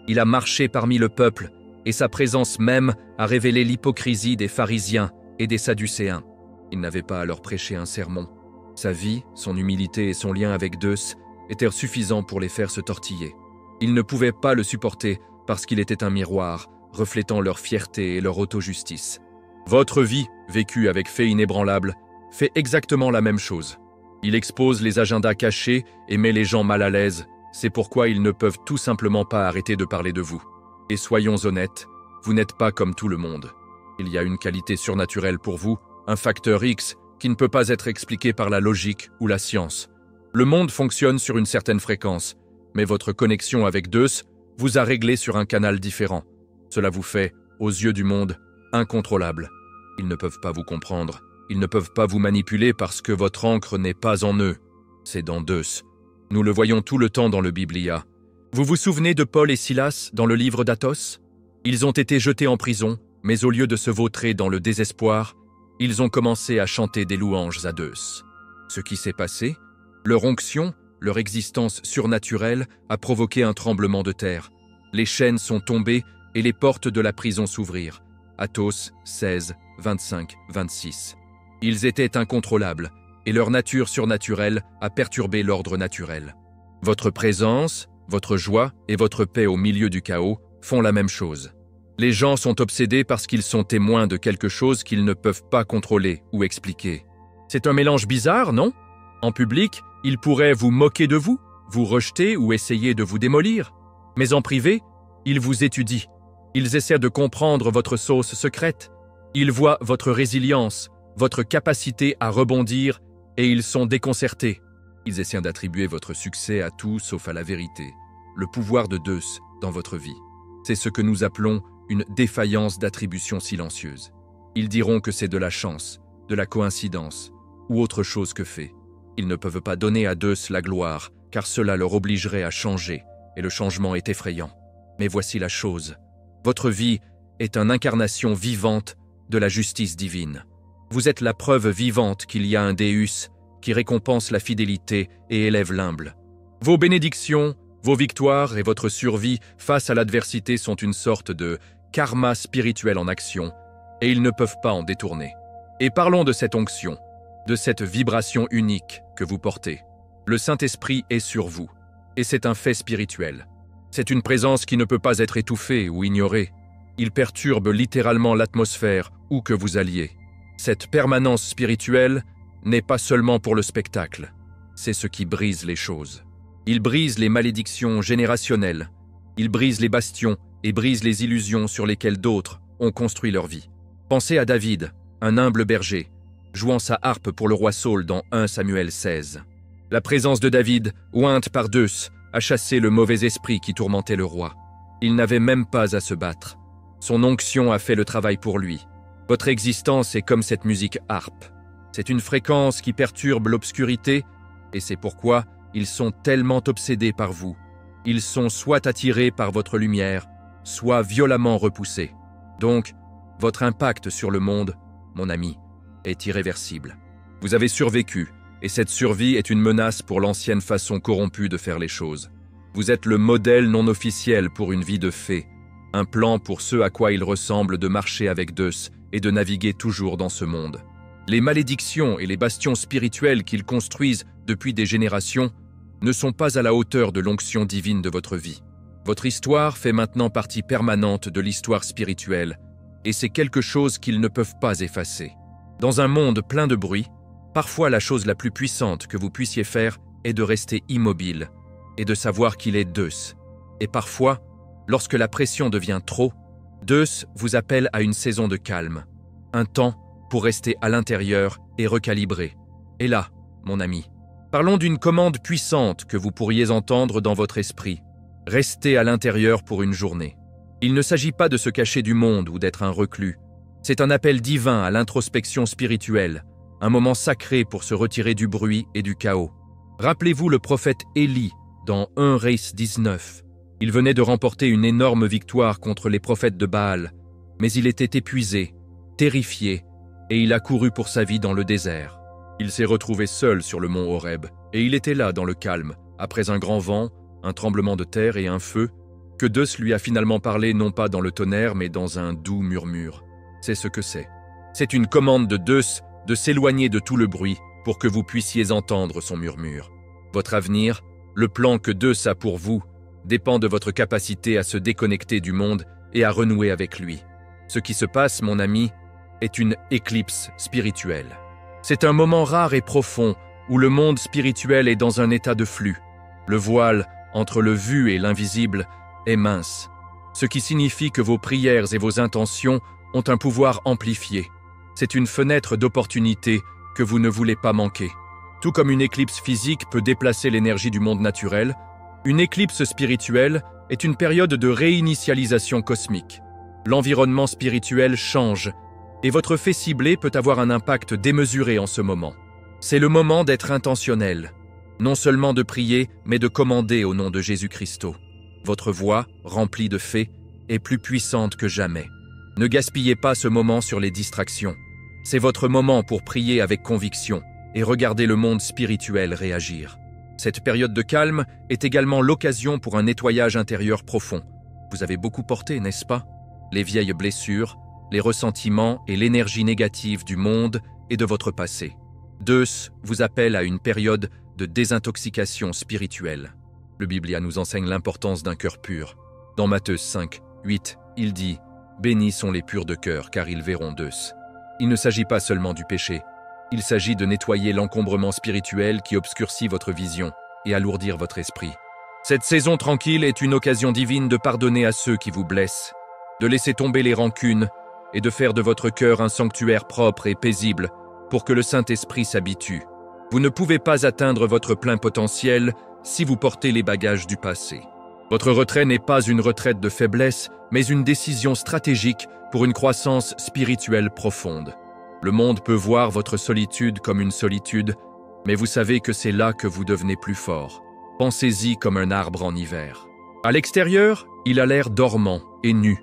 S1: Il a marché parmi le peuple et sa présence même a révélé l'hypocrisie des pharisiens et des sadducéens. Il n'avait pas à leur prêcher un sermon. Sa vie, son humilité et son lien avec Zeus étaient suffisants pour les faire se tortiller. Ils ne pouvaient pas le supporter parce qu'il était un miroir, reflétant leur fierté et leur auto-justice. Votre vie, vécue avec fait inébranlable, fait exactement la même chose. Il expose les agendas cachés et met les gens mal à l'aise. C'est pourquoi ils ne peuvent tout simplement pas arrêter de parler de vous. Et soyons honnêtes, vous n'êtes pas comme tout le monde. Il y a une qualité surnaturelle pour vous, un facteur X qui ne peut pas être expliqué par la logique ou la science. Le monde fonctionne sur une certaine fréquence, mais votre connexion avec Deus vous a réglé sur un canal différent. Cela vous fait, aux yeux du monde, incontrôlable. Ils ne peuvent pas vous comprendre, ils ne peuvent pas vous manipuler parce que votre ancre n'est pas en eux, c'est dans Deus. Nous le voyons tout le temps dans le Biblia. Vous vous souvenez de Paul et Silas dans le livre d'Athos? Ils ont été jetés en prison, mais au lieu de se vautrer dans le désespoir, ils ont commencé à chanter des louanges à Deus. Ce qui s'est passé, leur onction, leur existence surnaturelle a provoqué un tremblement de terre. Les chaînes sont tombées et les portes de la prison s'ouvrirent. Athos 16, 25, 26. Ils étaient incontrôlables et leur nature surnaturelle a perturbé l'ordre naturel. Votre présence, votre joie et votre paix au milieu du chaos font la même chose. Les gens sont obsédés parce qu'ils sont témoins de quelque chose qu'ils ne peuvent pas contrôler ou expliquer. C'est un mélange bizarre, non? En public, ils pourraient vous moquer de vous, vous rejeter ou essayer de vous démolir. Mais en privé, ils vous étudient. Ils essaient de comprendre votre sauce secrète. Ils voient votre résilience, votre capacité à rebondir et ils sont déconcertés. Ils essaient d'attribuer votre succès à tout sauf à la vérité, le pouvoir de Deus dans votre vie. C'est ce que nous appelons une défaillance d'attribution silencieuse. Ils diront que c'est de la chance, de la coïncidence ou autre chose que fait. Ils ne peuvent pas donner à Deus la gloire, car cela leur obligerait à changer, et le changement est effrayant. Mais voici la chose. Votre vie est une incarnation vivante de la justice divine. Vous êtes la preuve vivante qu'il y a un Déus qui récompense la fidélité et élève l'humble. Vos bénédictions, vos victoires et votre survie face à l'adversité sont une sorte de karma spirituel en action, et ils ne peuvent pas en détourner. Et parlons de cette onction, de cette vibration unique que vous portez. Le Saint-Esprit est sur vous, et c'est un fait spirituel. C'est une présence qui ne peut pas être étouffée ou ignorée. Il perturbe littéralement l'atmosphère où que vous alliez. Cette permanence spirituelle n'est pas seulement pour le spectacle, c'est ce qui brise les choses. Il brise les malédictions générationnelles, il brise les bastions et brise les illusions sur lesquelles d'autres ont construit leur vie. Pensez à David, un humble berger, jouant sa harpe pour le roi Saul dans 1 Samuel 16. La présence de David, ointe par Deus, a chassé le mauvais esprit qui tourmentait le roi. Il n'avait même pas à se battre. Son onction a fait le travail pour lui. Votre existence est comme cette musique harpe. C'est une fréquence qui perturbe l'obscurité, et c'est pourquoi ils sont tellement obsédés par vous. Ils sont soit attirés par votre lumière, soit violemment repoussés. Donc, votre impact sur le monde, mon ami, est irréversible. Vous avez survécu, et cette survie est une menace pour l'ancienne façon corrompue de faire les choses. Vous êtes le modèle non officiel pour une vie de fée, un plan pour ceux à quoi il ressemble de marcher avec Deus et de naviguer toujours dans ce monde. Les malédictions et les bastions spirituels qu'ils construisent depuis des générations ne sont pas à la hauteur de l'onction divine de votre vie. Votre histoire fait maintenant partie permanente de l'histoire spirituelle, et c'est quelque chose qu'ils ne peuvent pas effacer. Dans un monde plein de bruit, parfois la chose la plus puissante que vous puissiez faire est de rester immobile et de savoir qu'il est Deus. Et parfois, lorsque la pression devient trop, Deus vous appelle à une saison de calme, un temps pour rester à l'intérieur et recalibrer. Et là, mon ami, parlons d'une commande puissante que vous pourriez entendre dans votre esprit. Restez à l'intérieur pour une journée. Il ne s'agit pas de se cacher du monde ou d'être un reclus. C'est un appel divin à l'introspection spirituelle, un moment sacré pour se retirer du bruit et du chaos. Rappelez-vous le prophète Élie dans 1 Reis 19. Il venait de remporter une énorme victoire contre les prophètes de Baal, mais il était épuisé, terrifié, et il a couru pour sa vie dans le désert. Il s'est retrouvé seul sur le mont Horeb, et il était là dans le calme, après un grand vent, un tremblement de terre et un feu, que Deus lui a finalement parlé non pas dans le tonnerre, mais dans un doux murmure. C'est ce que c'est. C'est une commande de Deus de s'éloigner de tout le bruit pour que vous puissiez entendre son murmure. Votre avenir, le plan que Deus a pour vous, dépend de votre capacité à se déconnecter du monde et à renouer avec lui. Ce qui se passe, mon ami, est une éclipse spirituelle. C'est un moment rare et profond où le monde spirituel est dans un état de flux. Le voile entre le vu et l'invisible est mince, ce qui signifie que vos prières et vos intentions ont un pouvoir amplifié. C'est une fenêtre d'opportunité que vous ne voulez pas manquer. Tout comme une éclipse physique peut déplacer l'énergie du monde naturel, une éclipse spirituelle est une période de réinitialisation cosmique. L'environnement spirituel change et votre fait ciblé peut avoir un impact démesuré en ce moment. C'est le moment d'être intentionnel, non seulement de prier, mais de commander au nom de Jésus-Christ. Votre voix, remplie de faits, est plus puissante que jamais. Ne gaspillez pas ce moment sur les distractions. C'est votre moment pour prier avec conviction et regarder le monde spirituel réagir. Cette période de calme est également l'occasion pour un nettoyage intérieur profond. Vous avez beaucoup porté, n'est-ce pas? Les vieilles blessures, les ressentiments et l'énergie négative du monde et de votre passé. Zeus vous appelle à une période de désintoxication spirituelle. Le Biblia nous enseigne l'importance d'un cœur pur. Dans Matthieu 5, 8, il dit « Bénis sont les purs de cœur, car ils verront Zeus ». Il ne s'agit pas seulement du péché. Il s'agit de nettoyer l'encombrement spirituel qui obscurcit votre vision et alourdir votre esprit. Cette saison tranquille est une occasion divine de pardonner à ceux qui vous blessent, de laisser tomber les rancunes et de faire de votre cœur un sanctuaire propre et paisible pour que le Saint-Esprit s'habitue. Vous ne pouvez pas atteindre votre plein potentiel si vous portez les bagages du passé. Votre retrait n'est pas une retraite de faiblesse, mais une décision stratégique pour une croissance spirituelle profonde. Le monde peut voir votre solitude comme une solitude, mais vous savez que c'est là que vous devenez plus fort. Pensez-y comme un arbre en hiver. À l'extérieur, il a l'air dormant et nu,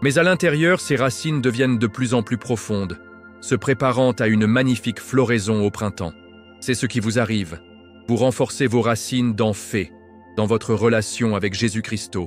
S1: mais à l'intérieur, ses racines deviennent de plus en plus profondes, se préparant à une magnifique floraison au printemps. C'est ce qui vous arrive. Vous renforcez vos racines dans fait, dans votre relation avec Jésus-Christ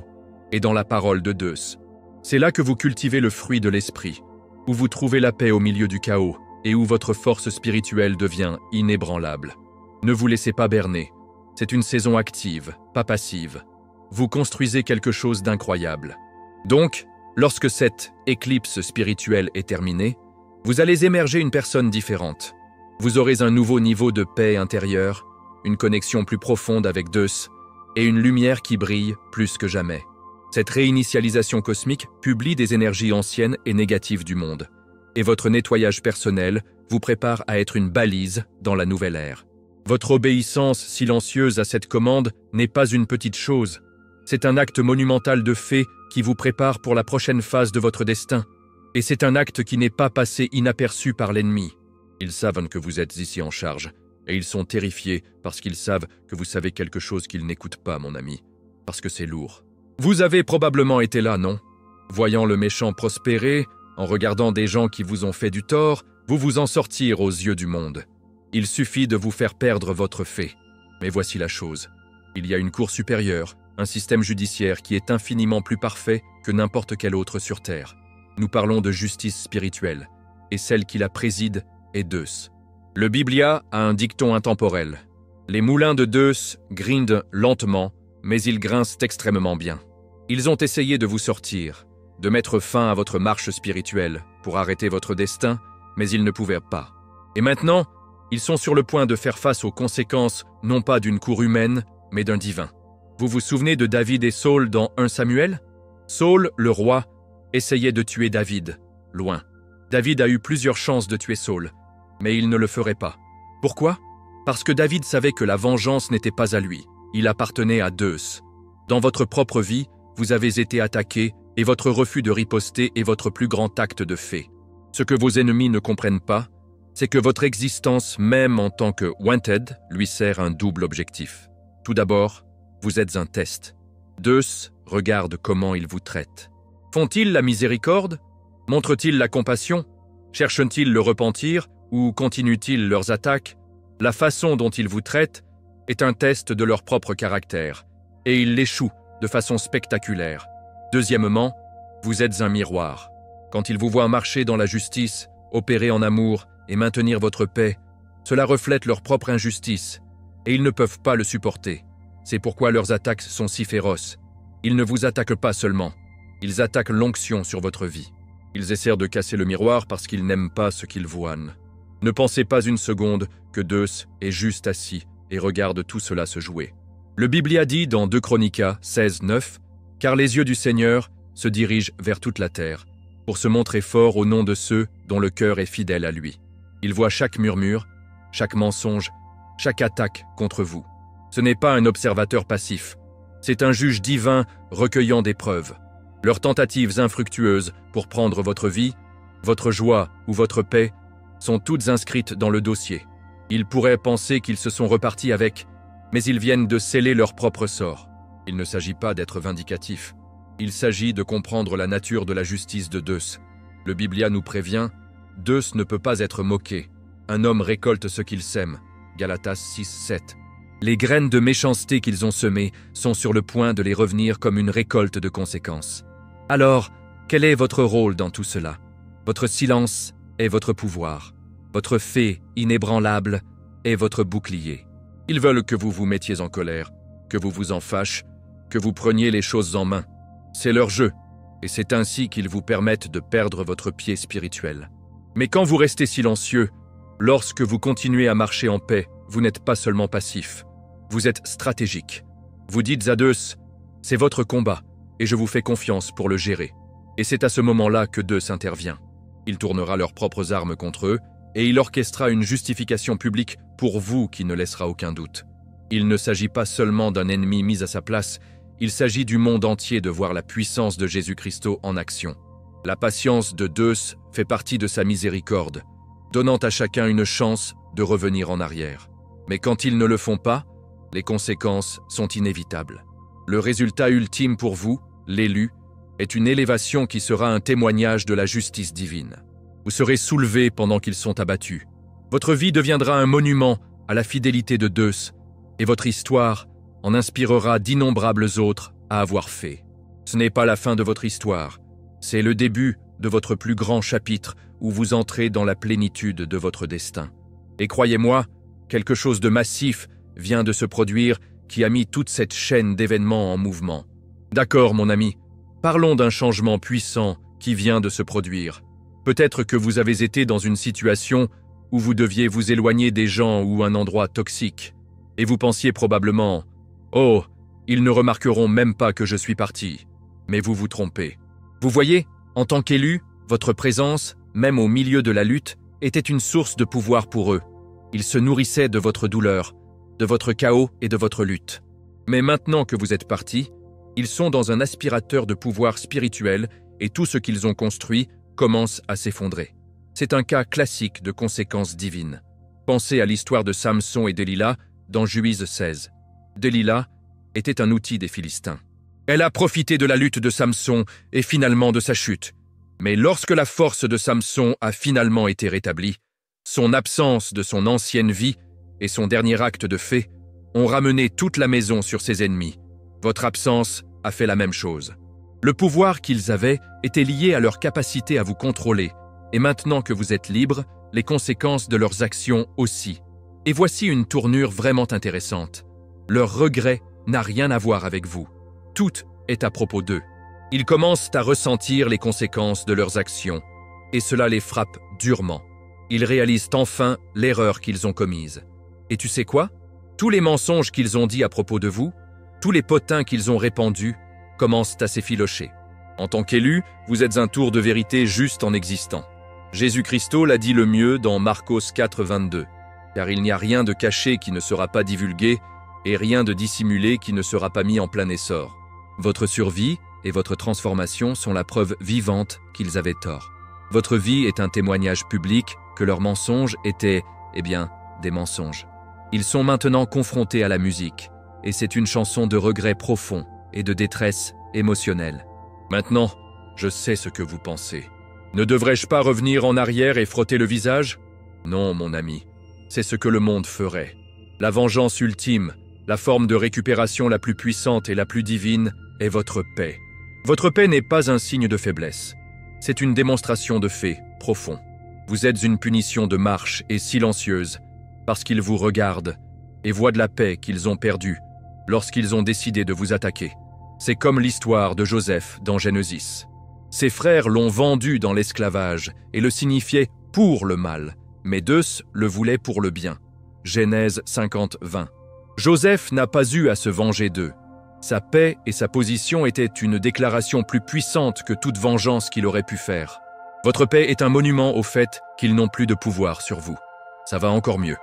S1: et dans la parole de Zeus. C'est là que vous cultivez le fruit de l'esprit, où vous trouvez la paix au milieu du chaos et où votre force spirituelle devient inébranlable. Ne vous laissez pas berner. C'est une saison active, pas passive. Vous construisez quelque chose d'incroyable. Donc, lorsque cette éclipse spirituelle est terminée, vous allez émerger une personne différente. Vous aurez un nouveau niveau de paix intérieure, une connexion plus profonde avec Zeus et une lumière qui brille plus que jamais. Cette réinitialisation cosmique publie des énergies anciennes et négatives du monde. Et votre nettoyage personnel vous prépare à être une balise dans la nouvelle ère. Votre obéissance silencieuse à cette commande n'est pas une petite chose. C'est un acte monumental de fait qui vous prépare pour la prochaine phase de votre destin. Et c'est un acte qui n'est pas passé inaperçu par l'ennemi. Ils savent que vous êtes ici en charge, et ils sont terrifiés parce qu'ils savent que vous savez quelque chose qu'ils n'écoutent pas, mon ami, parce que c'est lourd. Vous avez probablement été là, non? Voyant le méchant prospérer, en regardant des gens qui vous ont fait du tort, vous vous en sortir aux yeux du monde. Il suffit de vous faire perdre votre fait. Mais voici la chose. Il y a une cour supérieure, un système judiciaire qui est infiniment plus parfait que n'importe quel autre sur Terre. Nous parlons de justice spirituelle, et celle qui la préside est Zeus. Le Biblia a un dicton intemporel. Les moulins de Zeus grindent lentement, mais ils grincent extrêmement bien. Ils ont essayé de vous sortir, de mettre fin à votre marche spirituelle pour arrêter votre destin, mais ils ne pouvaient pas. Et maintenant, ils sont sur le point de faire face aux conséquences non pas d'une cour humaine, mais d'un divin. Vous vous souvenez de David et Saul dans 1 Samuel? Saul, le roi, essayait de tuer David, loin. David a eu plusieurs chances de tuer Saul, mais il ne le ferait pas. Pourquoi? Parce que David savait que la vengeance n'était pas à lui. Il appartenait à Zeus. Dans votre propre vie, vous avez été attaqué et votre refus de riposter est votre plus grand acte de fait. Ce que vos ennemis ne comprennent pas, c'est que votre existence, même en tant que wanted, lui sert un double objectif. Tout d'abord, vous êtes un test. Zeus regarde comment il vous traite. Font-ils la miséricorde? Montrent-ils la compassion? Cherchent-ils le repentir ou continuent-ils leurs attaques? La façon dont ils vous traitent est un test de leur propre caractère, et ils l'échouent de façon spectaculaire. Deuxièmement, vous êtes un miroir. Quand ils vous voient marcher dans la justice, opérer en amour et maintenir votre paix, cela reflète leur propre injustice, et ils ne peuvent pas le supporter. C'est pourquoi leurs attaques sont si féroces. Ils ne vous attaquent pas seulement, ils attaquent l'onction sur votre vie. Ils essaient de casser le miroir parce qu'ils n'aiment pas ce qu'ils voient. Ne pensez pas une seconde que Zeus est juste assis et regarde tout cela se jouer. Le Biblia dit dans 2 Chronicas 16, 9, « Car les yeux du Seigneur se dirigent vers toute la terre, pour se montrer fort au nom de ceux dont le cœur est fidèle à lui. Il voit chaque murmure chaque mensonge, chaque attaque contre vous. Ce n'est pas un observateur passif, c'est un juge divin recueillant des preuves. Leurs tentatives infructueuses pour prendre votre vie, votre joie ou votre paix sont toutes inscrites dans le dossier. Ils pourraient penser qu'ils se sont repartis avec, mais ils viennent de sceller leur propre sort. Il ne s'agit pas d'être vindicatif. Il s'agit de comprendre la nature de la justice de Deus. Le Biblia nous prévient, Deus ne peut pas être moqué. Un homme récolte ce qu'il sème. Galatas 6:7. Les graines de méchanceté qu'ils ont semées sont sur le point de les revenir comme une récolte de conséquences. Alors, quel est votre rôle dans tout cela? Votre silence est votre pouvoir. Votre fait inébranlable est votre bouclier. Ils veulent que vous vous mettiez en colère, que vous vous en fâchiez, que vous preniez les choses en main. C'est leur jeu, et c'est ainsi qu'ils vous permettent de perdre votre pied spirituel. Mais quand vous restez silencieux, lorsque vous continuez à marcher en paix, vous n'êtes pas seulement passif, vous êtes stratégique. Vous dites à Deus, c'est votre combat, et je vous fais confiance pour le gérer. Et c'est à ce moment-là que Deus intervient. Il tournera leurs propres armes contre eux, et il orchestrera une justification publique pour vous qui ne laissera aucun doute. Il ne s'agit pas seulement d'un ennemi mis à sa place, il s'agit du monde entier de voir la puissance de Jésus-Christ en action. La patience de Deus fait partie de sa miséricorde, donnant à chacun une chance de revenir en arrière. Mais quand ils ne le font pas, les conséquences sont inévitables. Le résultat ultime pour vous, l'élu, est une élévation qui sera un témoignage de la justice divine. Vous serez soulevés pendant qu'ils sont abattus. Votre vie deviendra un monument à la fidélité de Deus, et votre histoire en inspirera d'innombrables autres à avoir fait. Ce n'est pas la fin de votre histoire, c'est le début de votre plus grand chapitre où vous entrez dans la plénitude de votre destin. Et croyez-moi, quelque chose de massif vient de se produire qui a mis toute cette chaîne d'événements en mouvement. D'accord, mon ami, parlons d'un changement puissant qui vient de se produire. Peut-être que vous avez été dans une situation où vous deviez vous éloigner des gens ou un endroit toxique, et vous pensiez probablement « Oh, ils ne remarqueront même pas que je suis parti ». Mais vous vous trompez. Vous voyez, en tant qu'élu, votre présence, même au milieu de la lutte, était une source de pouvoir pour eux. Ils se nourrissaient de votre douleur, de votre chaos et de votre lutte. Mais maintenant que vous êtes partis, ils sont dans un aspirateur de pouvoir spirituel et tout ce qu'ils ont construit commence à s'effondrer. C'est un cas classique de conséquences divines. Pensez à l'histoire de Samson et Delilah dans Juge 16. Delilah était un outil des Philistins. Elle a profité de la lutte de Samson et finalement de sa chute. Mais lorsque la force de Samson a finalement été rétablie, son absence de son ancienne vie et son dernier acte de fait ont ramené toute la maison sur ses ennemis. Votre absence a fait la même chose. Le pouvoir qu'ils avaient était lié à leur capacité à vous contrôler, et maintenant que vous êtes libre, les conséquences de leurs actions aussi. Et voici une tournure vraiment intéressante. Leur regret n'a rien à voir avec vous. Tout est à propos d'eux. Ils commencent à ressentir les conséquences de leurs actions, et cela les frappe durement. Ils réalisent enfin l'erreur qu'ils ont commise. Et tu sais quoi? Tous les mensonges qu'ils ont dits à propos de vous, tous les potins qu'ils ont répandus, commencent à s'effilocher. En tant qu'élu, vous êtes un tour de vérité juste en existant. Jésus-Christ l'a dit le mieux dans Marcos 4:22. Car il n'y a rien de caché qui ne sera pas divulgué, et rien de dissimulé qui ne sera pas mis en plein essor. Votre survie et votre transformation sont la preuve vivante qu'ils avaient tort. Votre vie est un témoignage public que leurs mensonges étaient, des mensonges. Ils sont maintenant confrontés à la musique, et c'est une chanson de regret profond et de détresse émotionnelle. Maintenant, je sais ce que vous pensez. Ne devrais-je pas revenir en arrière et frotter le visage? Non, mon ami, c'est ce que le monde ferait. La vengeance ultime, la forme de récupération la plus puissante et la plus divine, est votre paix. Votre paix n'est pas un signe de faiblesse. C'est une démonstration de fait profond. Vous êtes une punition de marche et silencieuse, parce qu'ils vous regardent et voient de la paix qu'ils ont perdue lorsqu'ils ont décidé de vous attaquer. C'est comme l'histoire de Joseph dans Genesis. Ses frères l'ont vendu dans l'esclavage et le signifiaient pour le mal, mais Deus le voulait pour le bien. Genèse 50:20. Joseph n'a pas eu à se venger d'eux. Sa paix et sa position étaient une déclaration plus puissante que toute vengeance qu'il aurait pu faire. Votre paix est un monument au fait qu'ils n'ont plus de pouvoir sur vous. Ça va encore mieux.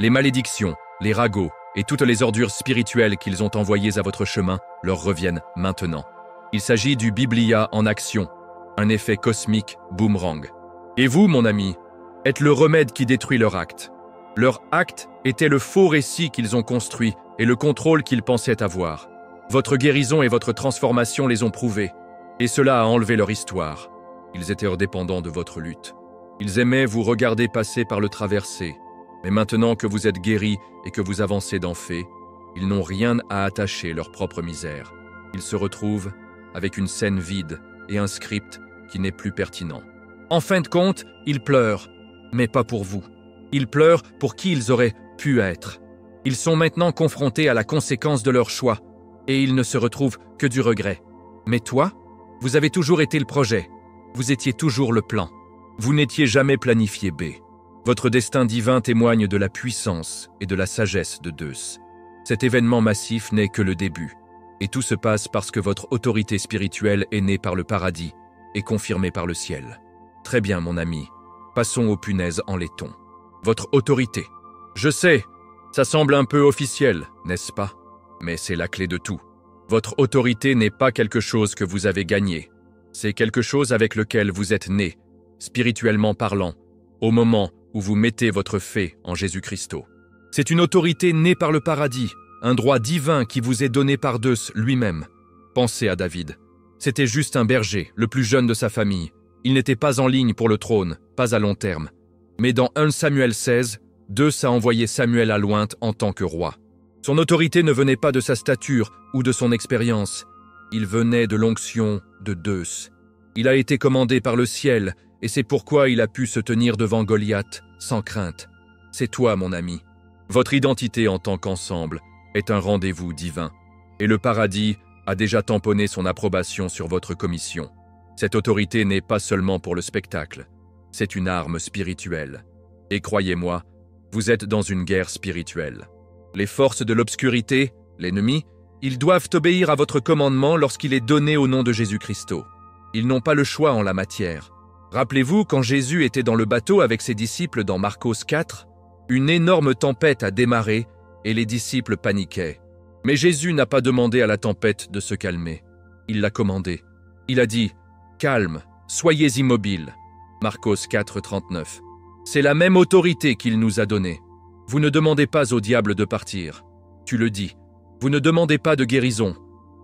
S1: Les malédictions, les ragots et toutes les ordures spirituelles qu'ils ont envoyées à votre chemin leur reviennent maintenant. Il s'agit du Biblia en action, un effet cosmique boomerang. Et vous, mon ami, êtes le remède qui détruit leur acte. Leur acte était le faux récit qu'ils ont construit et le contrôle qu'ils pensaient avoir. Votre guérison et votre transformation les ont prouvés, et cela a enlevé leur histoire. Ils étaient dépendants de votre lutte. Ils aimaient vous regarder passer par le traversé, mais maintenant que vous êtes guéris et que vous avancez dans fait, ils n'ont rien à attacher leur propre misère. Ils se retrouvent avec une scène vide et un script qui n'est plus pertinent. En fin de compte, ils pleurent, mais pas pour vous. Ils pleurent pour qui ils auraient pu être. Ils sont maintenant confrontés à la conséquence de leur choix, et ils ne se retrouvent que du regret. Mais toi, vous avez toujours été le projet. Vous étiez toujours le plan. Vous n'étiez jamais planifié B. Votre destin divin témoigne de la puissance et de la sagesse de Deus. Cet événement massif n'est que le début, et tout se passe parce que votre autorité spirituelle est née par le paradis et confirmée par le ciel. Très bien, mon ami. Passons aux punaises en laiton. Votre autorité. Je sais, ça semble un peu officiel, n'est-ce pas? Mais c'est la clé de tout. Votre autorité n'est pas quelque chose que vous avez gagné. C'est quelque chose avec lequel vous êtes né, spirituellement parlant, au moment où vous mettez votre fait en Jésus-Christ. C'est une autorité née par le paradis, un droit divin qui vous est donné par Deus lui-même. Pensez à David. C'était juste un berger, le plus jeune de sa famille. Il n'était pas en ligne pour le trône, pas à long terme. Mais dans 1 Samuel 16, Deus a envoyé Samuel à l'ointe en tant que roi. Son autorité ne venait pas de sa stature ou de son expérience. Il venait de l'onction de Deus. Il a été commandé par le ciel, et c'est pourquoi il a pu se tenir devant Goliath sans crainte. C'est toi, mon ami. Votre identité en tant qu'ensemble est un rendez-vous divin, et le paradis a déjà tamponné son approbation sur votre commission. Cette autorité n'est pas seulement pour le spectacle, c'est une arme spirituelle. Et croyez-moi, vous êtes dans une guerre spirituelle. Les forces de l'obscurité, l'ennemi, ils doivent obéir à votre commandement lorsqu'il est donné au nom de Jésus-Christ. Ils n'ont pas le choix en la matière. Rappelez-vous quand Jésus était dans le bateau avec ses disciples dans Marcos 4, une énorme tempête a démarré et les disciples paniquaient. Mais Jésus n'a pas demandé à la tempête de se calmer. Il l'a commandé. Il a dit « Calme, soyez immobiles ». Marcos 4, 39. C'est la même autorité qu'il nous a donnée. Vous ne demandez pas au diable de partir. Tu le dis. Vous ne demandez pas de guérison.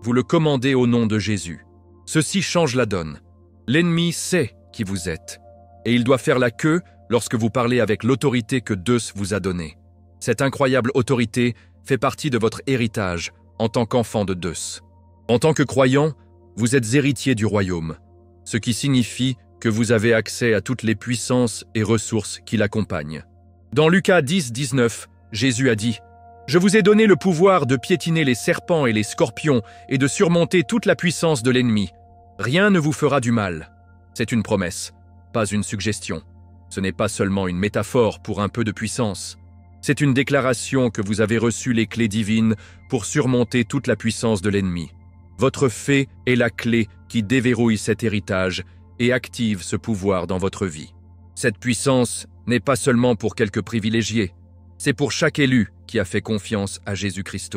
S1: Vous le commandez au nom de Jésus. Ceci change la donne. L'ennemi sait qui vous êtes. Et il doit faire la queue lorsque vous parlez avec l'autorité que Deus vous a donnée. Cette incroyable autorité fait partie de votre héritage en tant qu'enfant de Deus. En tant que croyant, vous êtes héritier du royaume, ce qui signifie que vous avez accès à toutes les puissances et ressources qui l'accompagnent. Dans Lucas 10, 19, Jésus a dit « Je vous ai donné le pouvoir de piétiner les serpents et les scorpions et de surmonter toute la puissance de l'ennemi. Rien ne vous fera du mal. » C'est une promesse, pas une suggestion. Ce n'est pas seulement une métaphore pour un peu de puissance. C'est une déclaration que vous avez reçu les clés divines pour surmonter toute la puissance de l'ennemi. Votre fait est la clé qui déverrouille cet héritage et active ce pouvoir dans votre vie. Cette puissance n'est pas seulement pour quelques privilégiés, c'est pour chaque élu qui a fait confiance à Jésus-Christ.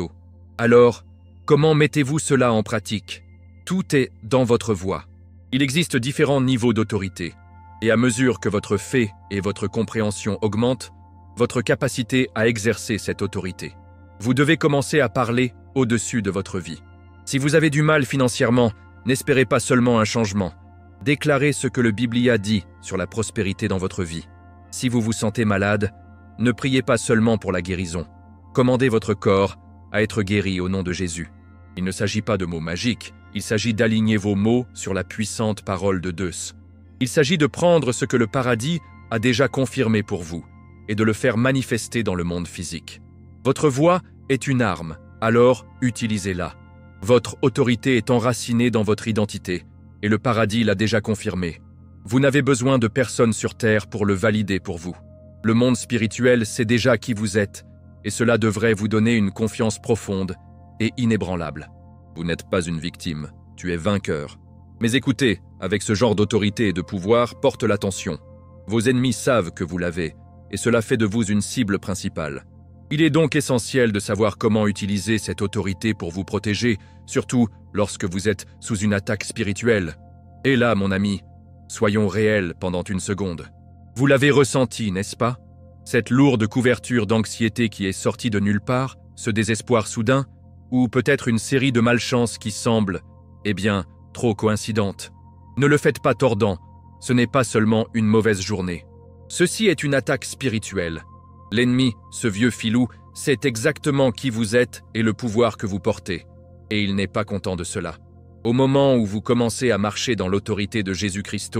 S1: Alors, comment mettez-vous cela en pratique? Tout est dans votre voix. Il existe différents niveaux d'autorité, et à mesure que votre fait et votre compréhension augmentent, votre capacité à exercer cette autorité. Vous devez commencer à parler au-dessus de votre vie. Si vous avez du mal financièrement, n'espérez pas seulement un changement. Déclarez ce que le Biblia dit sur la prospérité dans votre vie. Si vous vous sentez malade, ne priez pas seulement pour la guérison. Commandez votre corps à être guéri au nom de Jésus. Il ne s'agit pas de mots magiques, il s'agit d'aligner vos mots sur la puissante parole de Deus. Il s'agit de prendre ce que le paradis a déjà confirmé pour vous et de le faire manifester dans le monde physique. Votre voix est une arme, alors utilisez-la. Votre autorité est enracinée dans votre identité et le paradis l'a déjà confirmé. Vous n'avez besoin de personne sur terre pour le valider pour vous. Le monde spirituel sait déjà qui vous êtes et cela devrait vous donner une confiance profonde et inébranlable. Vous n'êtes pas une victime, tu es vainqueur. Mais écoutez, avec ce genre d'autorité et de pouvoir, porte l'attention. Vos ennemis savent que vous l'avez, et cela fait de vous une cible principale. Il est donc essentiel de savoir comment utiliser cette autorité pour vous protéger, surtout lorsque vous êtes sous une attaque spirituelle. Et là, mon ami, soyons réels pendant une seconde. Vous l'avez ressenti, n'est-ce pas? Cette lourde couverture d'anxiété qui est sortie de nulle part, ce désespoir soudain, ou peut-être une série de malchances qui semblent, trop coïncidentes. Ne le faites pas tordant, ce n'est pas seulement une mauvaise journée. Ceci est une attaque spirituelle. L'ennemi, ce vieux filou, sait exactement qui vous êtes et le pouvoir que vous portez. Et il n'est pas content de cela. Au moment où vous commencez à marcher dans l'autorité de Jésus-Christ,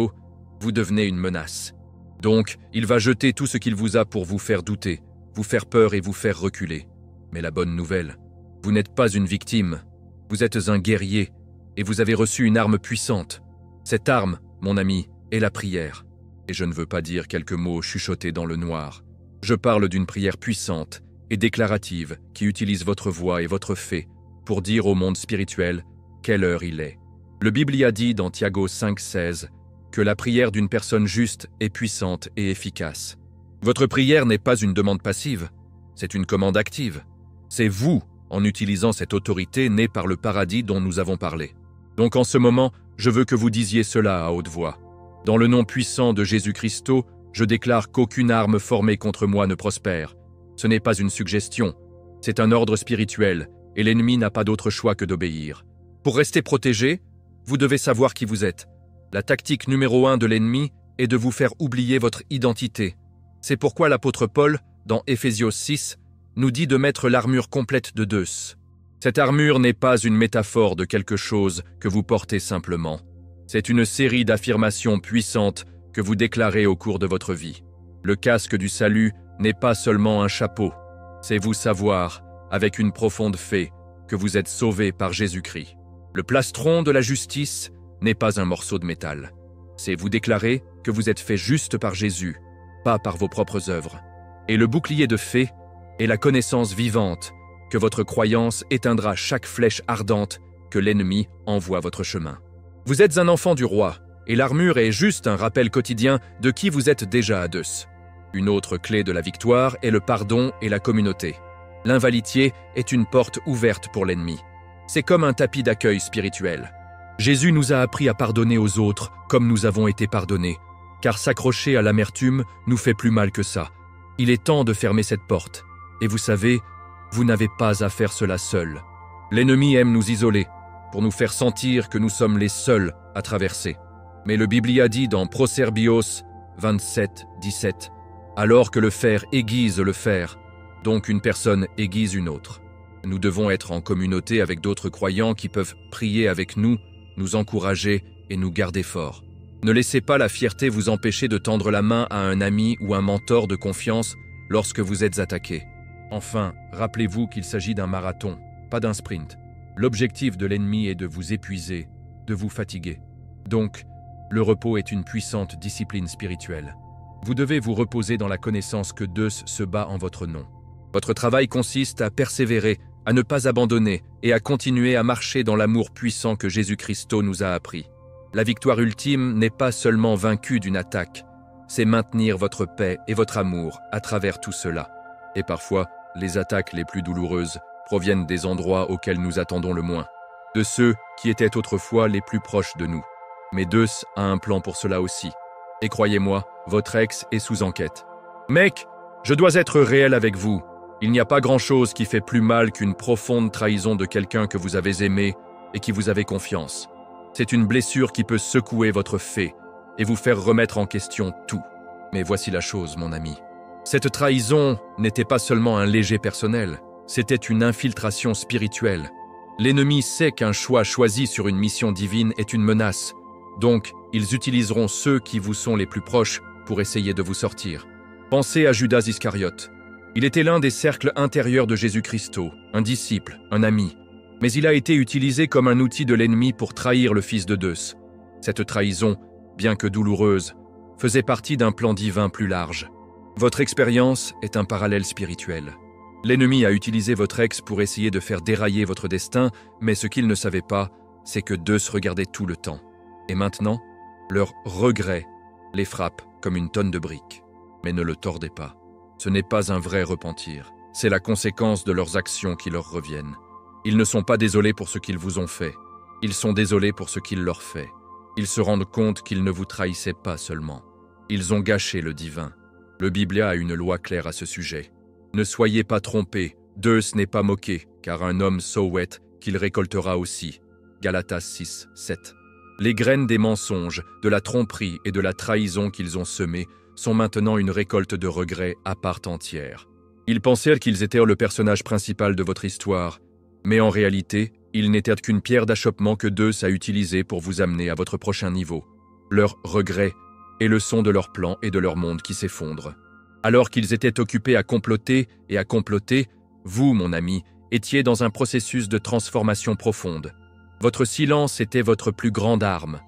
S1: vous devenez une menace. Donc, il va jeter tout ce qu'il vous a pour vous faire douter, vous faire peur et vous faire reculer. Mais la bonne nouvelle, vous n'êtes pas une victime, vous êtes un guerrier et vous avez reçu une arme puissante. Cette arme, mon ami, est la prière. Et je ne veux pas dire quelques mots chuchotés dans le noir. Je parle d'une prière puissante et déclarative qui utilise votre voix et votre fait pour dire au monde spirituel quelle heure il est. Le Biblia dit dans Tiago 5,16 que la prière d'une personne juste est puissante et efficace. Votre prière n'est pas une demande passive, c'est une commande active. C'est vous, en utilisant cette autorité née par le paradis dont nous avons parlé. Donc en ce moment, je veux que vous disiez cela à haute voix. Dans le nom puissant de Jésus-Christ, je déclare qu'aucune arme formée contre moi ne prospère. Ce n'est pas une suggestion, c'est un ordre spirituel, et l'ennemi n'a pas d'autre choix que d'obéir. Pour rester protégé, vous devez savoir qui vous êtes. La tactique numéro 1 de l'ennemi est de vous faire oublier votre identité. C'est pourquoi l'apôtre Paul, dans Éphésios 6, nous dit de mettre l'armure complète de Deus. Cette armure n'est pas une métaphore de quelque chose que vous portez simplement. C'est une série d'affirmations puissantes que vous déclarez au cours de votre vie. Le casque du salut n'est pas seulement un chapeau, c'est vous savoir, avec une profonde foi, que vous êtes sauvé par Jésus-Christ. Le plastron de la justice n'est pas un morceau de métal. C'est vous déclarer que vous êtes fait juste par Jésus, pas par vos propres œuvres. Et le bouclier de foi est la connaissance vivante que votre croyance éteindra chaque flèche ardente que l'ennemi envoie à votre chemin. Vous êtes un enfant du roi, et l'armure est juste un rappel quotidien de qui vous êtes déjà à Deus. Une autre clé de la victoire est le pardon et la communauté. L'invalidité est une porte ouverte pour l'ennemi. C'est comme un tapis d'accueil spirituel. Jésus nous a appris à pardonner aux autres comme nous avons été pardonnés, car s'accrocher à l'amertume nous fait plus mal que ça. Il est temps de fermer cette porte. Et vous savez, vous n'avez pas à faire cela seul. L'ennemi aime nous isoler, pour nous faire sentir que nous sommes les seuls à traverser. Mais le Biblia dit dans Proverbios 27:17, « Alors que le fer aiguise le fer, donc une personne aiguise une autre. » Nous devons être en communauté avec d'autres croyants qui peuvent prier avec nous, nous encourager et nous garder forts. Ne laissez pas la fierté vous empêcher de tendre la main à un ami ou un mentor de confiance lorsque vous êtes attaqué. Enfin, rappelez-vous qu'il s'agit d'un marathon, pas d'un sprint. L'objectif de l'ennemi est de vous épuiser, de vous fatiguer. Donc, le repos est une puissante discipline spirituelle. Vous devez vous reposer dans la connaissance que Deus se bat en votre nom. Votre travail consiste à persévérer, à ne pas abandonner et à continuer à marcher dans l'amour puissant que Jésus-Christ nous a appris. La victoire ultime n'est pas seulement vaincue d'une attaque, c'est maintenir votre paix et votre amour à travers tout cela. Et parfois, les attaques les plus douloureuses proviennent des endroits auxquels nous attendons le moins, de ceux qui étaient autrefois les plus proches de nous. Mais Deus a un plan pour cela aussi. Et croyez-moi, votre ex est sous enquête. Mec, je dois être réel avec vous. Il n'y a pas grand-chose qui fait plus mal qu'une profonde trahison de quelqu'un que vous avez aimé et qui vous avez confiance. C'est une blessure qui peut secouer votre foi et vous faire remettre en question tout. Mais voici la chose, mon ami. Cette trahison n'était pas seulement un léger personnel, c'était une infiltration spirituelle. L'ennemi sait qu'un choix choisi sur une mission divine est une menace, donc ils utiliseront ceux qui vous sont les plus proches pour essayer de vous sortir. Pensez à Judas Iscariote. Il était l'un des cercles intérieurs de Jésus-Christ, un disciple, un ami, mais il a été utilisé comme un outil de l'ennemi pour trahir le Fils de Deus. Cette trahison, bien que douloureuse, faisait partie d'un plan divin plus large. Votre expérience est un parallèle spirituel. L'ennemi a utilisé votre ex pour essayer de faire dérailler votre destin, mais ce qu'il ne savait pas, c'est que Deus regardait tout le temps. Et maintenant, leur regret les frappe comme une tonne de briques. mais ne le tordez pas. Ce n'est pas un vrai repentir, c'est la conséquence de leurs actions qui leur reviennent. Ils ne sont pas désolés pour ce qu'ils vous ont fait, ils sont désolés pour ce qu'il leur fait. Ils se rendent compte qu'ils ne vous trahissaient pas seulement. Ils ont gâché le divin. Le Biblia a une loi claire à ce sujet. Ne soyez pas trompés, Zeus n'est pas moqué, car un homme sowet qu'il récoltera aussi. Galatas 6, 7. Les graines des mensonges, de la tromperie et de la trahison qu'ils ont semées sont maintenant une récolte de regrets à part entière. Ils pensèrent qu'ils étaient le personnage principal de votre histoire, mais en réalité, ils n'étaient qu'une pierre d'achoppement que Zeus a utilisée pour vous amener à votre prochain niveau. Leurs regrets est le son de leur plan et de leur monde qui s'effondre. Alors qu'ils étaient occupés à comploter, vous, mon ami, étiez dans un processus de transformation profonde. Votre silence était votre plus grande arme.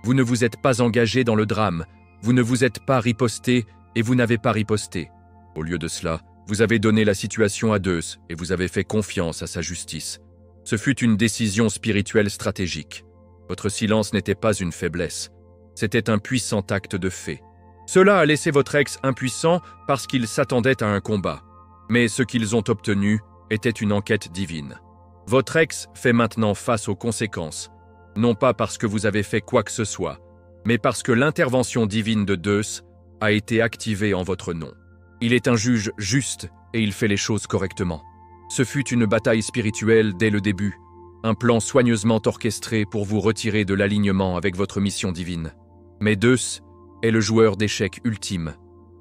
S1: Vous ne vous êtes pas engagé dans le drame, vous ne vous êtes pas riposté et vous n'avez pas riposté. Au lieu de cela, vous avez donné la situation à Zeus et vous avez fait confiance à sa justice. Ce fut une décision spirituelle stratégique. Votre silence n'était pas une faiblesse, c'était un puissant acte de fait. Cela a laissé votre ex impuissant parce qu'il s'attendait à un combat. Mais ce qu'ils ont obtenu était une enquête divine. Votre ex fait maintenant face aux conséquences, non pas parce que vous avez fait quoi que ce soit, mais parce que l'intervention divine de Zeus a été activée en votre nom. Il est un juge juste et il fait les choses correctement. Ce fut une bataille spirituelle dès le début, un plan soigneusement orchestré pour vous retirer de l'alignement avec votre mission divine. Mais Zeus est le joueur d'échecs ultime.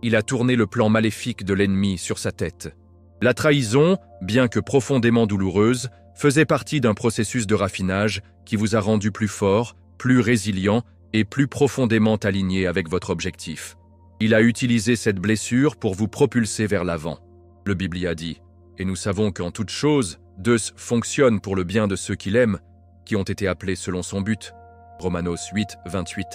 S1: Il a tourné le plan maléfique de l'ennemi sur sa tête. La trahison, bien que profondément douloureuse, faisait partie d'un processus de raffinage qui vous a rendu plus fort, plus résilient et plus profondément aligné avec votre objectif. Il a utilisé cette blessure pour vous propulser vers l'avant. Le Biblia dit, et nous savons qu'en toute chose, Zeus fonctionne pour le bien de ceux qu'il aime, qui ont été appelés selon son but. Romanos 8, 28.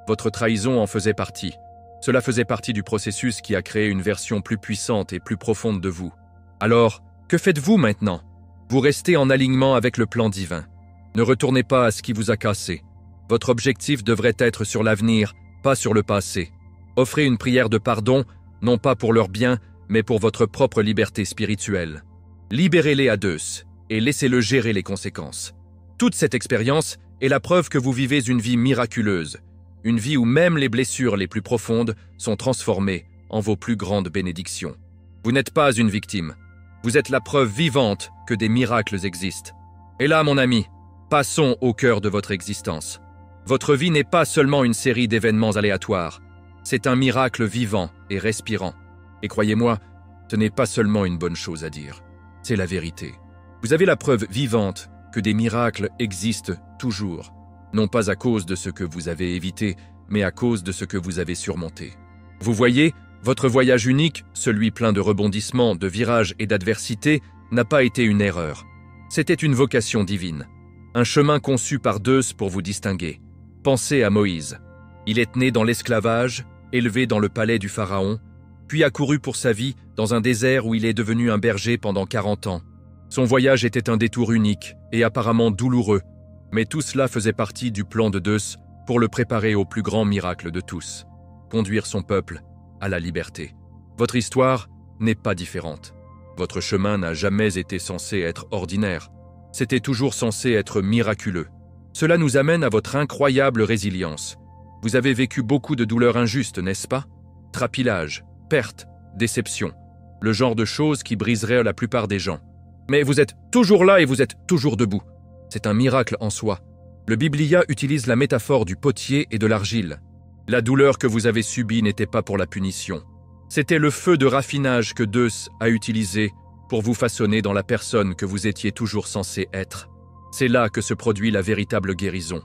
S1: Votre trahison en faisait partie. Cela faisait partie du processus qui a créé une version plus puissante et plus profonde de vous. Alors, que faites-vous maintenant? Vous restez en alignement avec le plan divin. Ne retournez pas à ce qui vous a cassé. Votre objectif devrait être sur l'avenir, pas sur le passé. Offrez une prière de pardon, non pas pour leur bien, mais pour votre propre liberté spirituelle. Libérez-les à Zeus et laissez-le gérer les conséquences. Toute cette expérience est la preuve que vous vivez une vie miraculeuse, une vie où même les blessures les plus profondes sont transformées en vos plus grandes bénédictions. Vous n'êtes pas une victime. Vous êtes la preuve vivante que des miracles existent. Et là, mon ami, passons au cœur de votre existence. Votre vie n'est pas seulement une série d'événements aléatoires. C'est un miracle vivant et respirant. Et croyez-moi, ce n'est pas seulement une bonne chose à dire. C'est la vérité. Vous avez la preuve vivante que des miracles existent toujours. Non pas à cause de ce que vous avez évité, mais à cause de ce que vous avez surmonté. Vous voyez, votre voyage unique, celui plein de rebondissements, de virages et d'adversités, n'a pas été une erreur. C'était une vocation divine. Un chemin conçu par Zeus pour vous distinguer. Pensez à Moïse. Il est né dans l'esclavage, élevé dans le palais du Pharaon, puis a couru pour sa vie dans un désert où il est devenu un berger pendant 40 ans. Son voyage était un détour unique et apparemment douloureux, mais tout cela faisait partie du plan de Zeus pour le préparer au plus grand miracle de tous, conduire son peuple à la liberté. Votre histoire n'est pas différente. Votre chemin n'a jamais été censé être ordinaire. C'était toujours censé être miraculeux. Cela nous amène à votre incroyable résilience. Vous avez vécu beaucoup de douleurs injustes, n'est-ce pas? Trapillage, perte, déception, le genre de choses qui briseraient la plupart des gens. Mais vous êtes toujours là et vous êtes toujours debout. C'est un miracle en soi. Le Biblia utilise la métaphore du potier et de l'argile. La douleur que vous avez subie n'était pas pour la punition. C'était le feu de raffinage que Zeus a utilisé pour vous façonner dans la personne que vous étiez toujours censé être. C'est là que se produit la véritable guérison.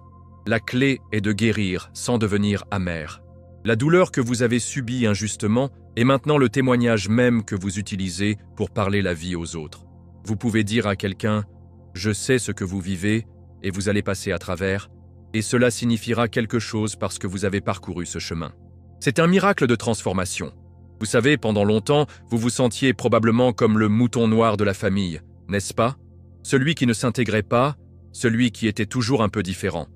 S1: La clé est de guérir sans devenir amer. La douleur que vous avez subie injustement est maintenant le témoignage même que vous utilisez pour parler la vie aux autres. Vous pouvez dire à quelqu'un « Je sais ce que vous vivez et vous allez passer à travers » et cela signifiera quelque chose parce que vous avez parcouru ce chemin. C'est un miracle de transformation. Vous savez, pendant longtemps, vous vous sentiez probablement comme le mouton noir de la famille, n'est-ce pas? Celui qui ne s'intégrait pas, celui qui était toujours un peu différent.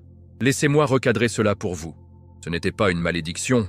S1: Laissez-moi recadrer cela pour vous. Ce n'était pas une malédiction,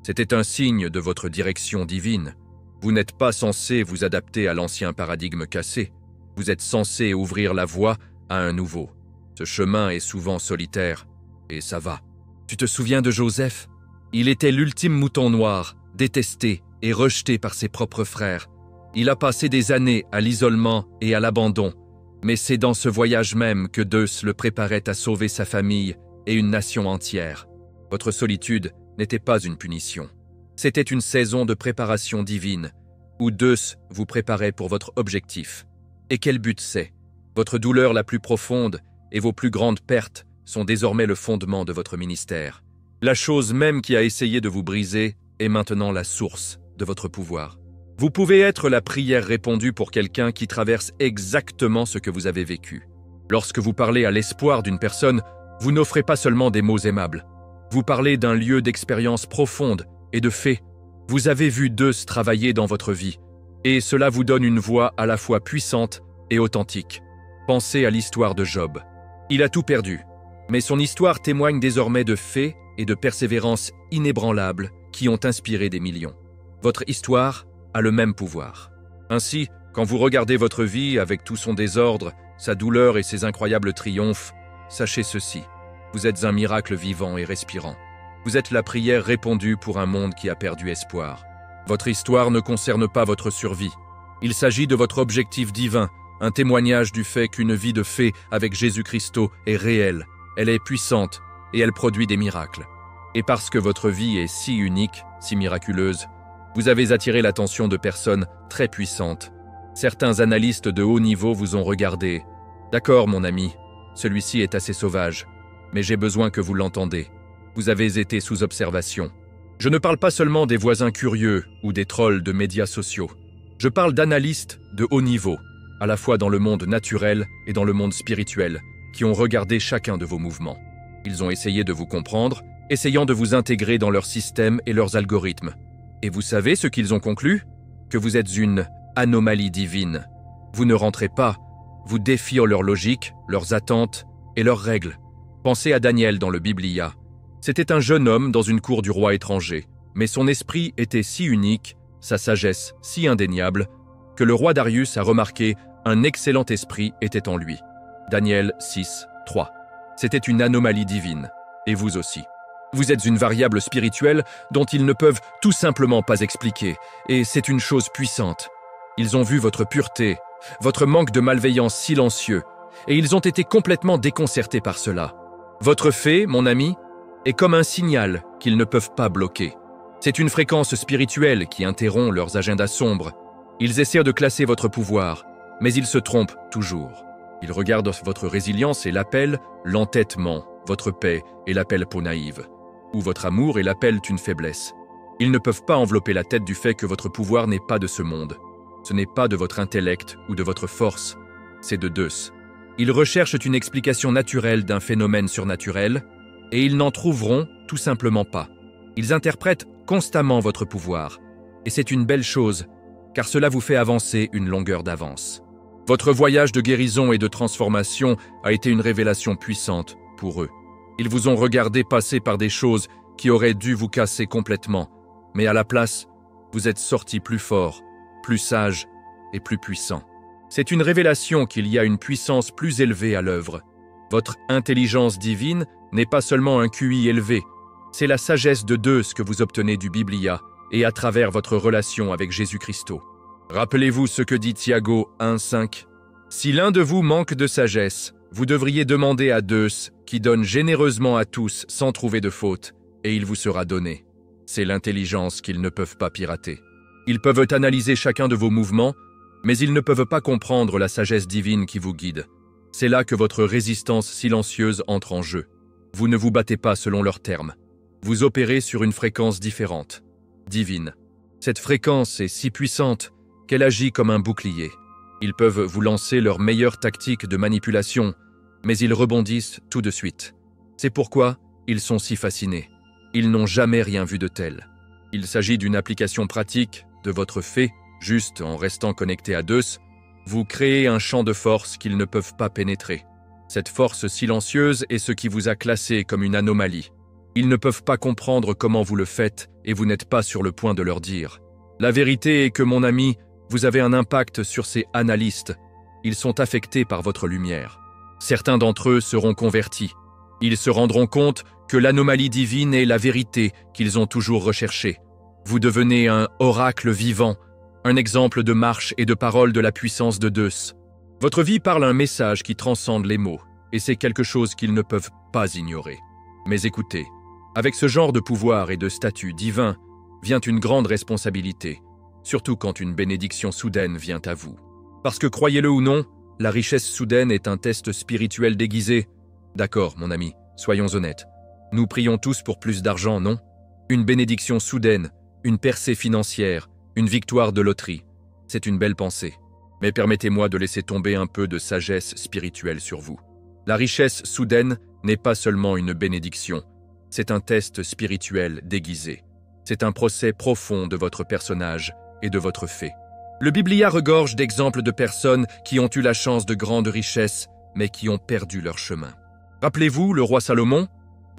S1: C'était un signe de votre direction divine. Vous n'êtes pas censé vous adapter à l'ancien paradigme cassé. Vous êtes censé ouvrir la voie à un nouveau. Ce chemin est souvent solitaire, et ça va. Tu te souviens de Joseph? Il était l'ultime mouton noir, détesté et rejeté par ses propres frères. Il a passé des années à l'isolement et à l'abandon, mais c'est dans ce voyage même que Zeus le préparait à sauver sa famille et une nation entière. Votre solitude n'était pas une punition. C'était une saison de préparation divine, où Zeus vous préparait pour votre objectif. Et quel but c'est? Votre douleur la plus profonde et vos plus grandes pertes sont désormais le fondement de votre ministère. La chose même qui a essayé de vous briser est maintenant la source de votre pouvoir. Vous pouvez être la prière répondue pour quelqu'un qui traverse exactement ce que vous avez vécu. Lorsque vous parlez à l'espoir d'une personne, vous n'offrez pas seulement des mots aimables. Vous parlez d'un lieu d'expérience profonde et de faits. Vous avez vu Zeus travailler dans votre vie, et cela vous donne une voix à la fois puissante et authentique. Pensez à l'histoire de Job. Il a tout perdu, mais son histoire témoigne désormais de faits et de persévérance inébranlables qui ont inspiré des millions. Votre histoire a le même pouvoir. Ainsi, quand vous regardez votre vie avec tout son désordre, sa douleur et ses incroyables triomphes, sachez ceci, vous êtes un miracle vivant et respirant. Vous êtes la prière répondue pour un monde qui a perdu espoir. Votre histoire ne concerne pas votre survie. Il s'agit de votre objectif divin, un témoignage du fait qu'une vie de fée avec Jésus-Christ est réelle, elle est puissante et elle produit des miracles. Et parce que votre vie est si unique, si miraculeuse, vous avez attiré l'attention de personnes très puissantes. Certains analystes de haut niveau vous ont regardé. D'accord, mon ami, celui-ci est assez sauvage, mais j'ai besoin que vous l'entendez. Vous avez été sous observation. Je ne parle pas seulement des voisins curieux ou des trolls de médias sociaux. Je parle d'analystes de haut niveau, à la fois dans le monde naturel et dans le monde spirituel, qui ont regardé chacun de vos mouvements. Ils ont essayé de vous comprendre, essayant de vous intégrer dans leur système et leurs algorithmes. Et vous savez ce qu'ils ont conclu? Que vous êtes une anomalie divine. Vous ne rentrez pas, vous défiez leur logique, leurs attentes et leurs règles. Pensez à Daniel dans le Biblia. C'était un jeune homme dans une cour du roi étranger, mais son esprit était si unique, sa sagesse si indéniable, que le roi Darius a remarqué un excellent esprit était en lui. Daniel 6, 3. C'était une anomalie divine, et vous aussi. Vous êtes une variable spirituelle dont ils ne peuvent tout simplement pas expliquer, et c'est une chose puissante. Ils ont vu votre pureté, votre manque de malveillance silencieux, et ils ont été complètement déconcertés par cela. Votre fait, mon ami, est comme un signal qu'ils ne peuvent pas bloquer. C'est une fréquence spirituelle qui interrompt leurs agendas sombres. Ils essaient de classer votre pouvoir, mais ils se trompent toujours. Ils regardent votre résilience et l'appellent l'entêtement, votre paix et l'appellent peau naïve, ou votre amour et l'appellent une faiblesse. Ils ne peuvent pas envelopper la tête du fait que votre pouvoir n'est pas de ce monde. Ce n'est pas de votre intellect ou de votre force, c'est de Zeus. Ils recherchent une explication naturelle d'un phénomène surnaturel, et ils n'en trouveront tout simplement pas. Ils interprètent constamment votre pouvoir, et c'est une belle chose, car cela vous fait avancer une longueur d'avance. Votre voyage de guérison et de transformation a été une révélation puissante pour eux. Ils vous ont regardé passer par des choses qui auraient dû vous casser complètement, mais à la place, vous êtes sortis plus fort, plus sage et plus puissant. C'est une révélation qu'il y a une puissance plus élevée à l'œuvre. Votre intelligence divine n'est pas seulement un QI élevé, c'est la sagesse de Zeus que vous obtenez du Biblia et à travers votre relation avec Jésus-Christ. Rappelez-vous ce que dit Tiago 1,5. Si l'un de vous manque de sagesse, vous devriez demander à Zeus, qui donne généreusement à tous sans trouver de faute, et il vous sera donné. C'est l'intelligence qu'ils ne peuvent pas pirater. Ils peuvent analyser chacun de vos mouvements, mais ils ne peuvent pas comprendre la sagesse divine qui vous guide. C'est là que votre résistance silencieuse entre en jeu. Vous ne vous battez pas selon leurs termes. Vous opérez sur une fréquence différente, divine. Cette fréquence est si puissante qu'elle agit comme un bouclier. Ils peuvent vous lancer leurs meilleures tactiques de manipulation, mais ils rebondissent tout de suite. C'est pourquoi ils sont si fascinés. Ils n'ont jamais rien vu de tel. Il s'agit d'une application pratique de votre fait, juste en restant connecté à Zeus, vous créez un champ de force qu'ils ne peuvent pas pénétrer. Cette force silencieuse est ce qui vous a classé comme une anomalie. Ils ne peuvent pas comprendre comment vous le faites et vous n'êtes pas sur le point de leur dire. La vérité est que, mon ami, vous avez un impact sur ces analystes. Ils sont affectés par votre lumière. Certains d'entre eux seront convertis. Ils se rendront compte que l'anomalie divine est la vérité qu'ils ont toujours recherchée. Vous devenez un oracle vivant, un exemple de marche et de parole de la puissance de Deus. Votre vie parle un message qui transcende les mots, et c'est quelque chose qu'ils ne peuvent pas ignorer. Mais écoutez, avec ce genre de pouvoir et de statut divin, vient une grande responsabilité, surtout quand une bénédiction soudaine vient à vous. Parce que, croyez-le ou non, la richesse soudaine est un test spirituel déguisé. D'accord, mon ami, soyons honnêtes. Nous prions tous pour plus d'argent, non? Une bénédiction soudaine, une percée financière, une victoire de loterie. C'est une belle pensée. Mais permettez-moi de laisser tomber un peu de sagesse spirituelle sur vous. La richesse soudaine n'est pas seulement une bénédiction, c'est un test spirituel déguisé. C'est un procès profond de votre personnage et de votre fait. Le Biblia regorge d'exemples de personnes qui ont eu la chance de grandes richesses, mais qui ont perdu leur chemin. Rappelez-vous le roi Salomon?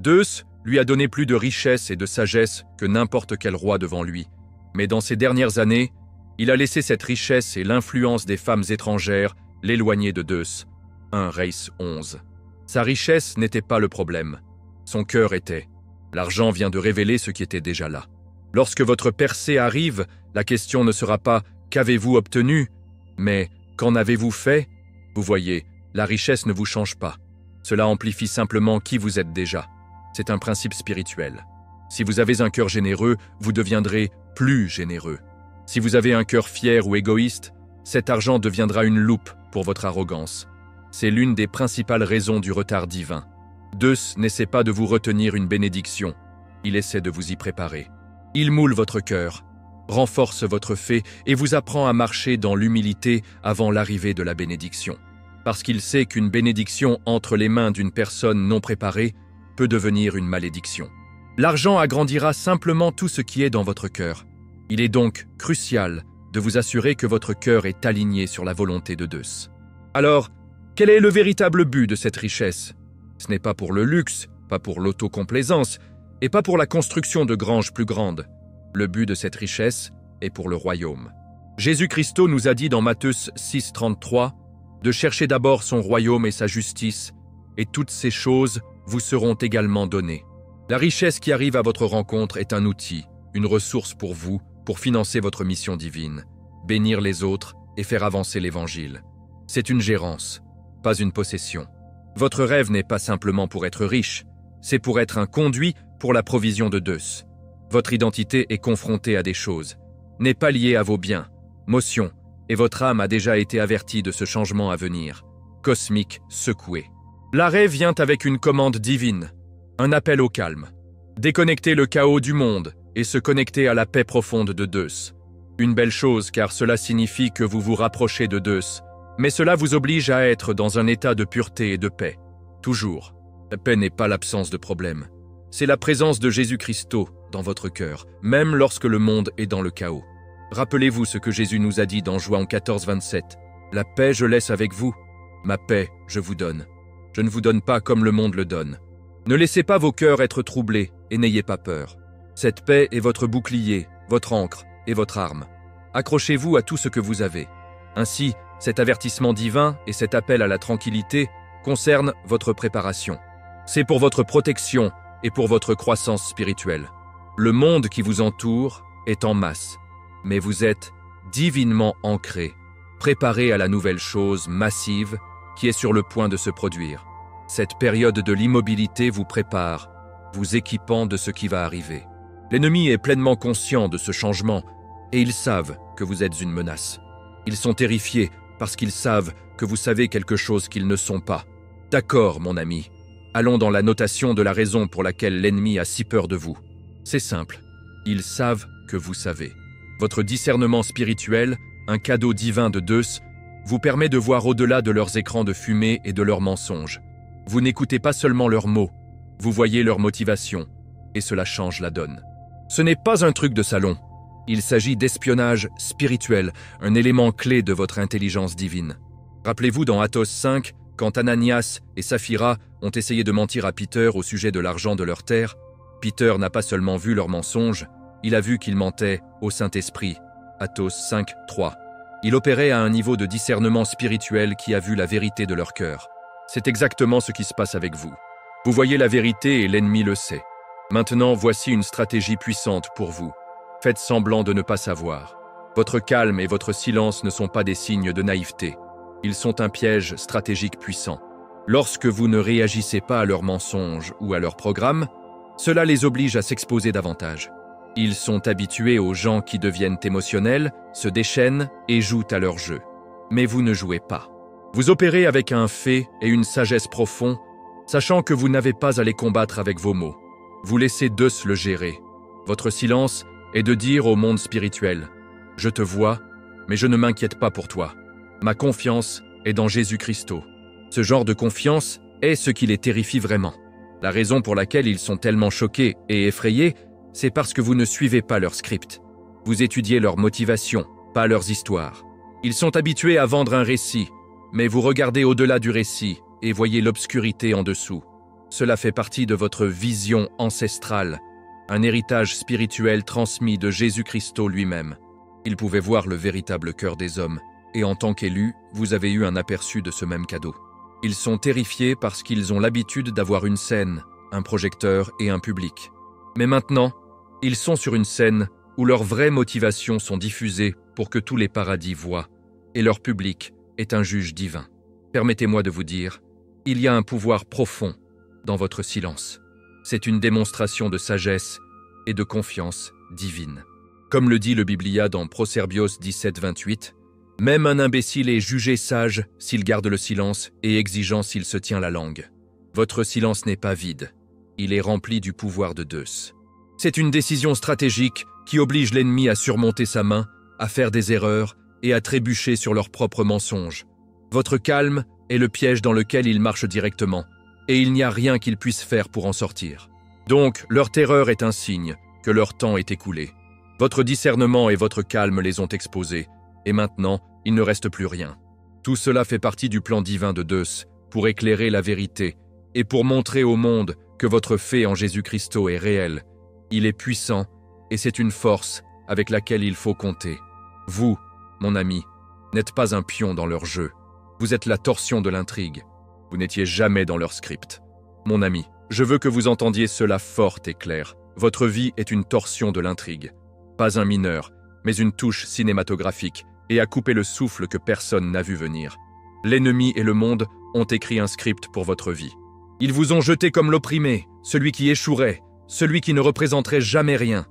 S1: Deus lui a donné plus de richesse et de sagesse que n'importe quel roi devant lui. Mais dans ces dernières années, il a laissé cette richesse et l'influence des femmes étrangères l'éloigner de Deus. 1 Reis 11. Sa richesse n'était pas le problème. Son cœur était. L'argent vient de révéler ce qui était déjà là. Lorsque votre percée arrive, la question ne sera pas « qu'avez-vous obtenu ?» mais « qu'en avez-vous fait ?» Vous voyez, la richesse ne vous change pas. Cela amplifie simplement qui vous êtes déjà. C'est un principe spirituel. Si vous avez un cœur généreux, vous deviendrez plus généreux. Si vous avez un cœur fier ou égoïste, cet argent deviendra une loupe pour votre arrogance. C'est l'une des principales raisons du retard divin. Deus n'essaie pas de vous retenir une bénédiction, il essaie de vous y préparer. Il moule votre cœur, renforce votre fait et vous apprend à marcher dans l'humilité avant l'arrivée de la bénédiction. Parce qu'il sait qu'une bénédiction entre les mains d'une personne non préparée peut devenir une malédiction. L'argent agrandira simplement tout ce qui est dans votre cœur. Il est donc crucial de vous assurer que votre cœur est aligné sur la volonté de Deus. Alors, quel est le véritable but de cette richesse? Ce n'est pas pour le luxe, pas pour l'autocomplaisance, et pas pour la construction de granges plus grandes. Le but de cette richesse est pour le royaume. Jésus-Christ nous a dit dans Matthieu 6,33 de chercher d'abord son royaume et sa justice, et toutes ces choses vous seront également données. La richesse qui arrive à votre rencontre est un outil, une ressource pour vous, pour financer votre mission divine, bénir les autres et faire avancer l'Évangile. C'est une gérance, pas une possession. Votre rêve n'est pas simplement pour être riche, c'est pour être un conduit pour la provision de Deus. Votre identité est confrontée à des choses, n'est pas liée à vos biens, motions, et votre âme a déjà été avertie de ce changement à venir, cosmique, secoué. L'arrêt vient avec une commande divine, un appel au calme. Déconnecter le chaos du monde et se connecter à la paix profonde de Deus. Une belle chose car cela signifie que vous vous rapprochez de Deus, mais cela vous oblige à être dans un état de pureté et de paix. Toujours. La paix n'est pas l'absence de problème. C'est la présence de Jésus-Christ dans votre cœur, même lorsque le monde est dans le chaos. Rappelez-vous ce que Jésus nous a dit dans Jean 14, 27. « La paix je laisse avec vous, ma paix je vous donne. Je ne vous donne pas comme le monde le donne. Ne laissez pas vos cœurs être troublés et n'ayez pas peur. Cette paix est votre bouclier, votre ancre et votre arme. Accrochez-vous à tout ce que vous avez. Ainsi, cet avertissement divin et cet appel à la tranquillité concernent votre préparation. C'est pour votre protection et pour votre croissance spirituelle. Le monde qui vous entoure est en masse, mais vous êtes divinement ancré, préparé à la nouvelle chose massive qui est sur le point de se produire. Cette période de l'immobilité vous prépare, vous équipant de ce qui va arriver. L'ennemi est pleinement conscient de ce changement et ils savent que vous êtes une menace. Ils sont terrifiés parce qu'ils savent que vous savez quelque chose qu'ils ne sont pas. D'accord, mon ami. Allons dans la notation de la raison pour laquelle l'ennemi a si peur de vous. C'est simple. Ils savent que vous savez. Votre discernement spirituel, un cadeau divin de Deus, vous permet de voir au-delà de leurs écrans de fumée et de leurs mensonges. Vous n'écoutez pas seulement leurs mots, vous voyez leurs motivations, et cela change la donne. Ce n'est pas un truc de salon. Il s'agit d'espionnage spirituel, un élément clé de votre intelligence divine. Rappelez-vous dans Athos 5, quand Ananias et Saphira ont essayé de mentir à Peter au sujet de l'argent de leur terre, Peter n'a pas seulement vu leurs mensonges, il a vu qu'ils mentaient au Saint-Esprit. Athos 5, 3. Il opérait à un niveau de discernement spirituel qui a vu la vérité de leur cœur. C'est exactement ce qui se passe avec vous. Vous voyez la vérité et l'ennemi le sait. Maintenant, voici une stratégie puissante pour vous. Faites semblant de ne pas savoir. Votre calme et votre silence ne sont pas des signes de naïveté. Ils sont un piège stratégique puissant. Lorsque vous ne réagissez pas à leurs mensonges ou à leurs programmes, cela les oblige à s'exposer davantage. Ils sont habitués aux gens qui deviennent émotionnels, se déchaînent et jouent à leur jeu. Mais vous ne jouez pas. Vous opérez avec un fait et une sagesse profonde, sachant que vous n'avez pas à les combattre avec vos mots. Vous laissez Deus le gérer. Votre silence est de dire au monde spirituel « Je te vois, mais je ne m'inquiète pas pour toi. Ma confiance est dans Jésus-Christ. » Ce genre de confiance est ce qui les terrifie vraiment. La raison pour laquelle ils sont tellement choqués et effrayés, c'est parce que vous ne suivez pas leur script. Vous étudiez leurs motivations, pas leurs histoires. Ils sont habitués à vendre un récit, mais vous regardez au-delà du récit et voyez l'obscurité en dessous. Cela fait partie de votre vision ancestrale, un héritage spirituel transmis de Jésus-Christ lui-même. Il pouvait voir le véritable cœur des hommes, et en tant qu'élu, vous avez eu un aperçu de ce même cadeau. Ils sont terrifiés parce qu'ils ont l'habitude d'avoir une scène, un projecteur et un public. Mais maintenant, ils sont sur une scène où leurs vraies motivations sont diffusées pour que tous les paradis voient, et leur public est un juge divin. Permettez-moi de vous dire, il y a un pouvoir profond dans votre silence. C'est une démonstration de sagesse et de confiance divine. Comme le dit le Biblia dans Proverbios 17, 28, « Même un imbécile est jugé sage s'il garde le silence et exigeant s'il se tient la langue. Votre silence n'est pas vide, il est rempli du pouvoir de Deus. » C'est une décision stratégique qui oblige l'ennemi à surmonter sa main, à faire des erreurs et à trébucher sur leurs propres mensonges. Votre calme est le piège dans lequel ils marchent directement, et il n'y a rien qu'ils puissent faire pour en sortir. Donc, leur terreur est un signe que leur temps est écoulé. Votre discernement et votre calme les ont exposés, et maintenant, il ne reste plus rien. Tout cela fait partie du plan divin de Deus pour éclairer la vérité et pour montrer au monde que votre fait en Jésus-Christ est réel. Il est puissant et c'est une force avec laquelle il faut compter. Vous, mon ami, n'êtes pas un pion dans leur jeu. Vous êtes la torsion de l'intrigue. Vous n'étiez jamais dans leur script. Mon ami, je veux que vous entendiez cela fort et clair. Votre vie est une torsion de l'intrigue. Pas un mineur, mais une touche cinématographique et à couper le souffle que personne n'a vu venir. L'ennemi et le monde ont écrit un script pour votre vie. Ils vous ont jeté comme l'opprimé, celui qui échouerait, celui qui ne représenterait jamais rien.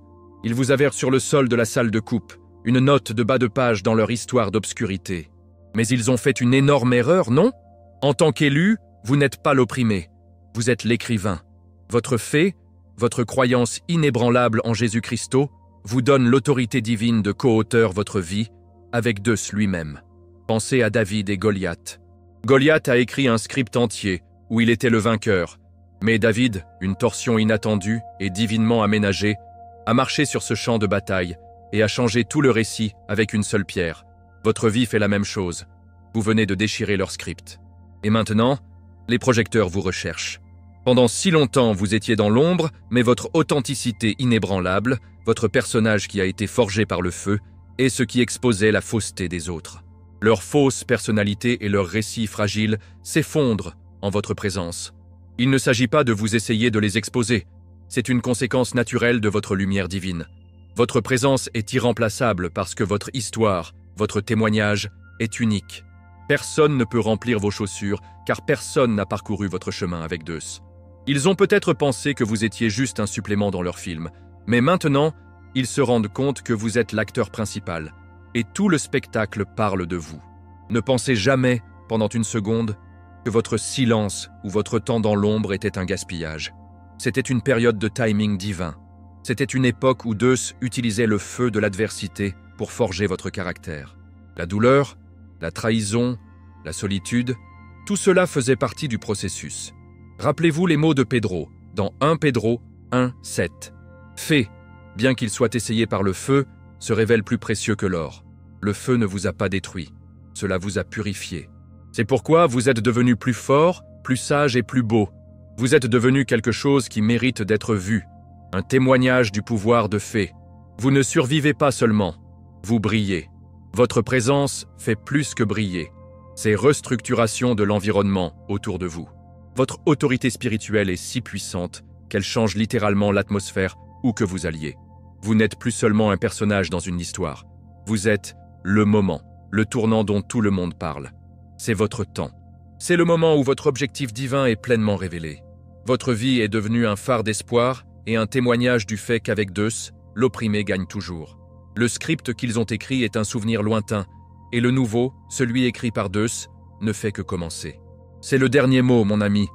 S1: Ils vous avertent sur le sol de la salle de coupe, une note de bas de page dans leur histoire d'obscurité. Mais ils ont fait une énorme erreur, non? En tant qu'élu, vous n'êtes pas l'opprimé, vous êtes l'écrivain. Votre fait, votre croyance inébranlable en Jésus-Christ vous donne l'autorité divine de co-auteur votre vie avec Deus lui-même. Pensez à David et Goliath. Goliath a écrit un script entier où il était le vainqueur, mais David, une torsion inattendue et divinement aménagée, a marché sur ce champ de bataille et a changé tout le récit avec une seule pierre. Votre vie fait la même chose. Vous venez de déchirer leur script. Et maintenant, les projecteurs vous recherchent. Pendant si longtemps, vous étiez dans l'ombre, mais votre authenticité inébranlable, votre personnage qui a été forgé par le feu, est ce qui exposait la fausseté des autres. Leur fausse personnalité et leur récit fragile s'effondrent en votre présence. Il ne s'agit pas de vous essayer de les exposer. C'est une conséquence naturelle de votre lumière divine. Votre présence est irremplaçable parce que votre histoire, votre témoignage est unique. Personne ne peut remplir vos chaussures car personne n'a parcouru votre chemin avec Deus. Ils ont peut-être pensé que vous étiez juste un supplément dans leur film, mais maintenant, ils se rendent compte que vous êtes l'acteur principal et tout le spectacle parle de vous. Ne pensez jamais, pendant une seconde, que votre silence ou votre temps dans l'ombre était un gaspillage. C'était une période de timing divin. C'était une époque où Deus utilisait le feu de l'adversité pour forger votre caractère. La douleur, la trahison, la solitude, tout cela faisait partie du processus. Rappelez-vous les mots de Pedro, dans 1 Pedro 1, 7. « Fait, bien qu'il soit essayé par le feu, se révèle plus précieux que l'or. Le feu ne vous a pas détruit, cela vous a purifié. C'est pourquoi vous êtes devenu plus fort, plus sage et plus beau. Vous êtes devenu quelque chose qui mérite d'être vu. un témoignage du pouvoir de fée. Vous ne survivez pas seulement, vous brillez. Votre présence fait plus que briller. C'est restructuration de l'environnement autour de vous. Votre autorité spirituelle est si puissante qu'elle change littéralement l'atmosphère où que vous alliez. Vous n'êtes plus seulement un personnage dans une histoire. Vous êtes le moment, le tournant dont tout le monde parle. C'est votre temps. C'est le moment où votre objectif divin est pleinement révélé. Votre vie est devenue un phare d'espoir et un témoignage du fait qu'avec Deus, l'opprimé gagne toujours. Le script qu'ils ont écrit est un souvenir lointain, et le nouveau, celui écrit par Deus, ne fait que commencer. C'est le dernier mot, mon ami.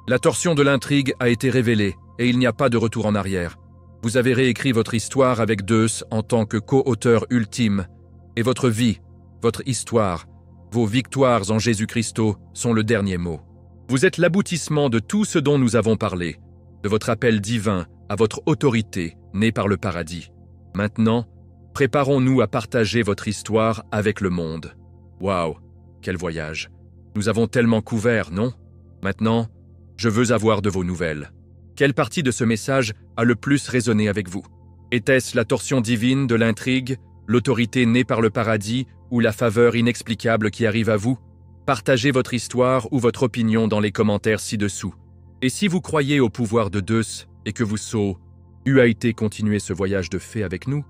S1: La torsion de l'intrigue a été révélée, et il n'y a pas de retour en arrière. Vous avez réécrit votre histoire avec Deus en tant que co-auteur ultime, et votre vie, votre histoire, vos victoires en Jésus-Christ sont le dernier mot. Vous êtes l'aboutissement de tout ce dont nous avons parlé, de votre appel divin à votre autorité née par le paradis. Maintenant, préparons-nous à partager votre histoire avec le monde. Waouh, quel voyage! Nous avons tellement couvert, non? Maintenant, je veux avoir de vos nouvelles. Quelle partie de ce message a le plus résonné avec vous? Était-ce la torsion divine de l'intrigue, l'autorité née par le paradis ou la faveur inexplicable qui arrive à vous? Partagez votre histoire ou votre opinion dans les commentaires ci-dessous. Et si vous croyez au pouvoir de Deus et que vous UAIT continuer ce voyage de fée avec nous,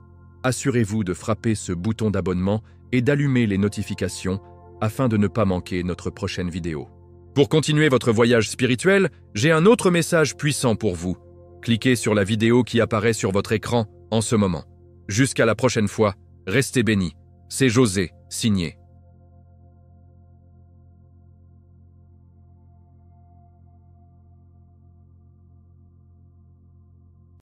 S1: assurez-vous de frapper ce bouton d'abonnement et d'allumer les notifications afin de ne pas manquer notre prochaine vidéo. Pour continuer votre voyage spirituel, j'ai un autre message puissant pour vous. Cliquez sur la vidéo qui apparaît sur votre écran en ce moment. Jusqu'à la prochaine fois, restez bénis. C'est José, signé.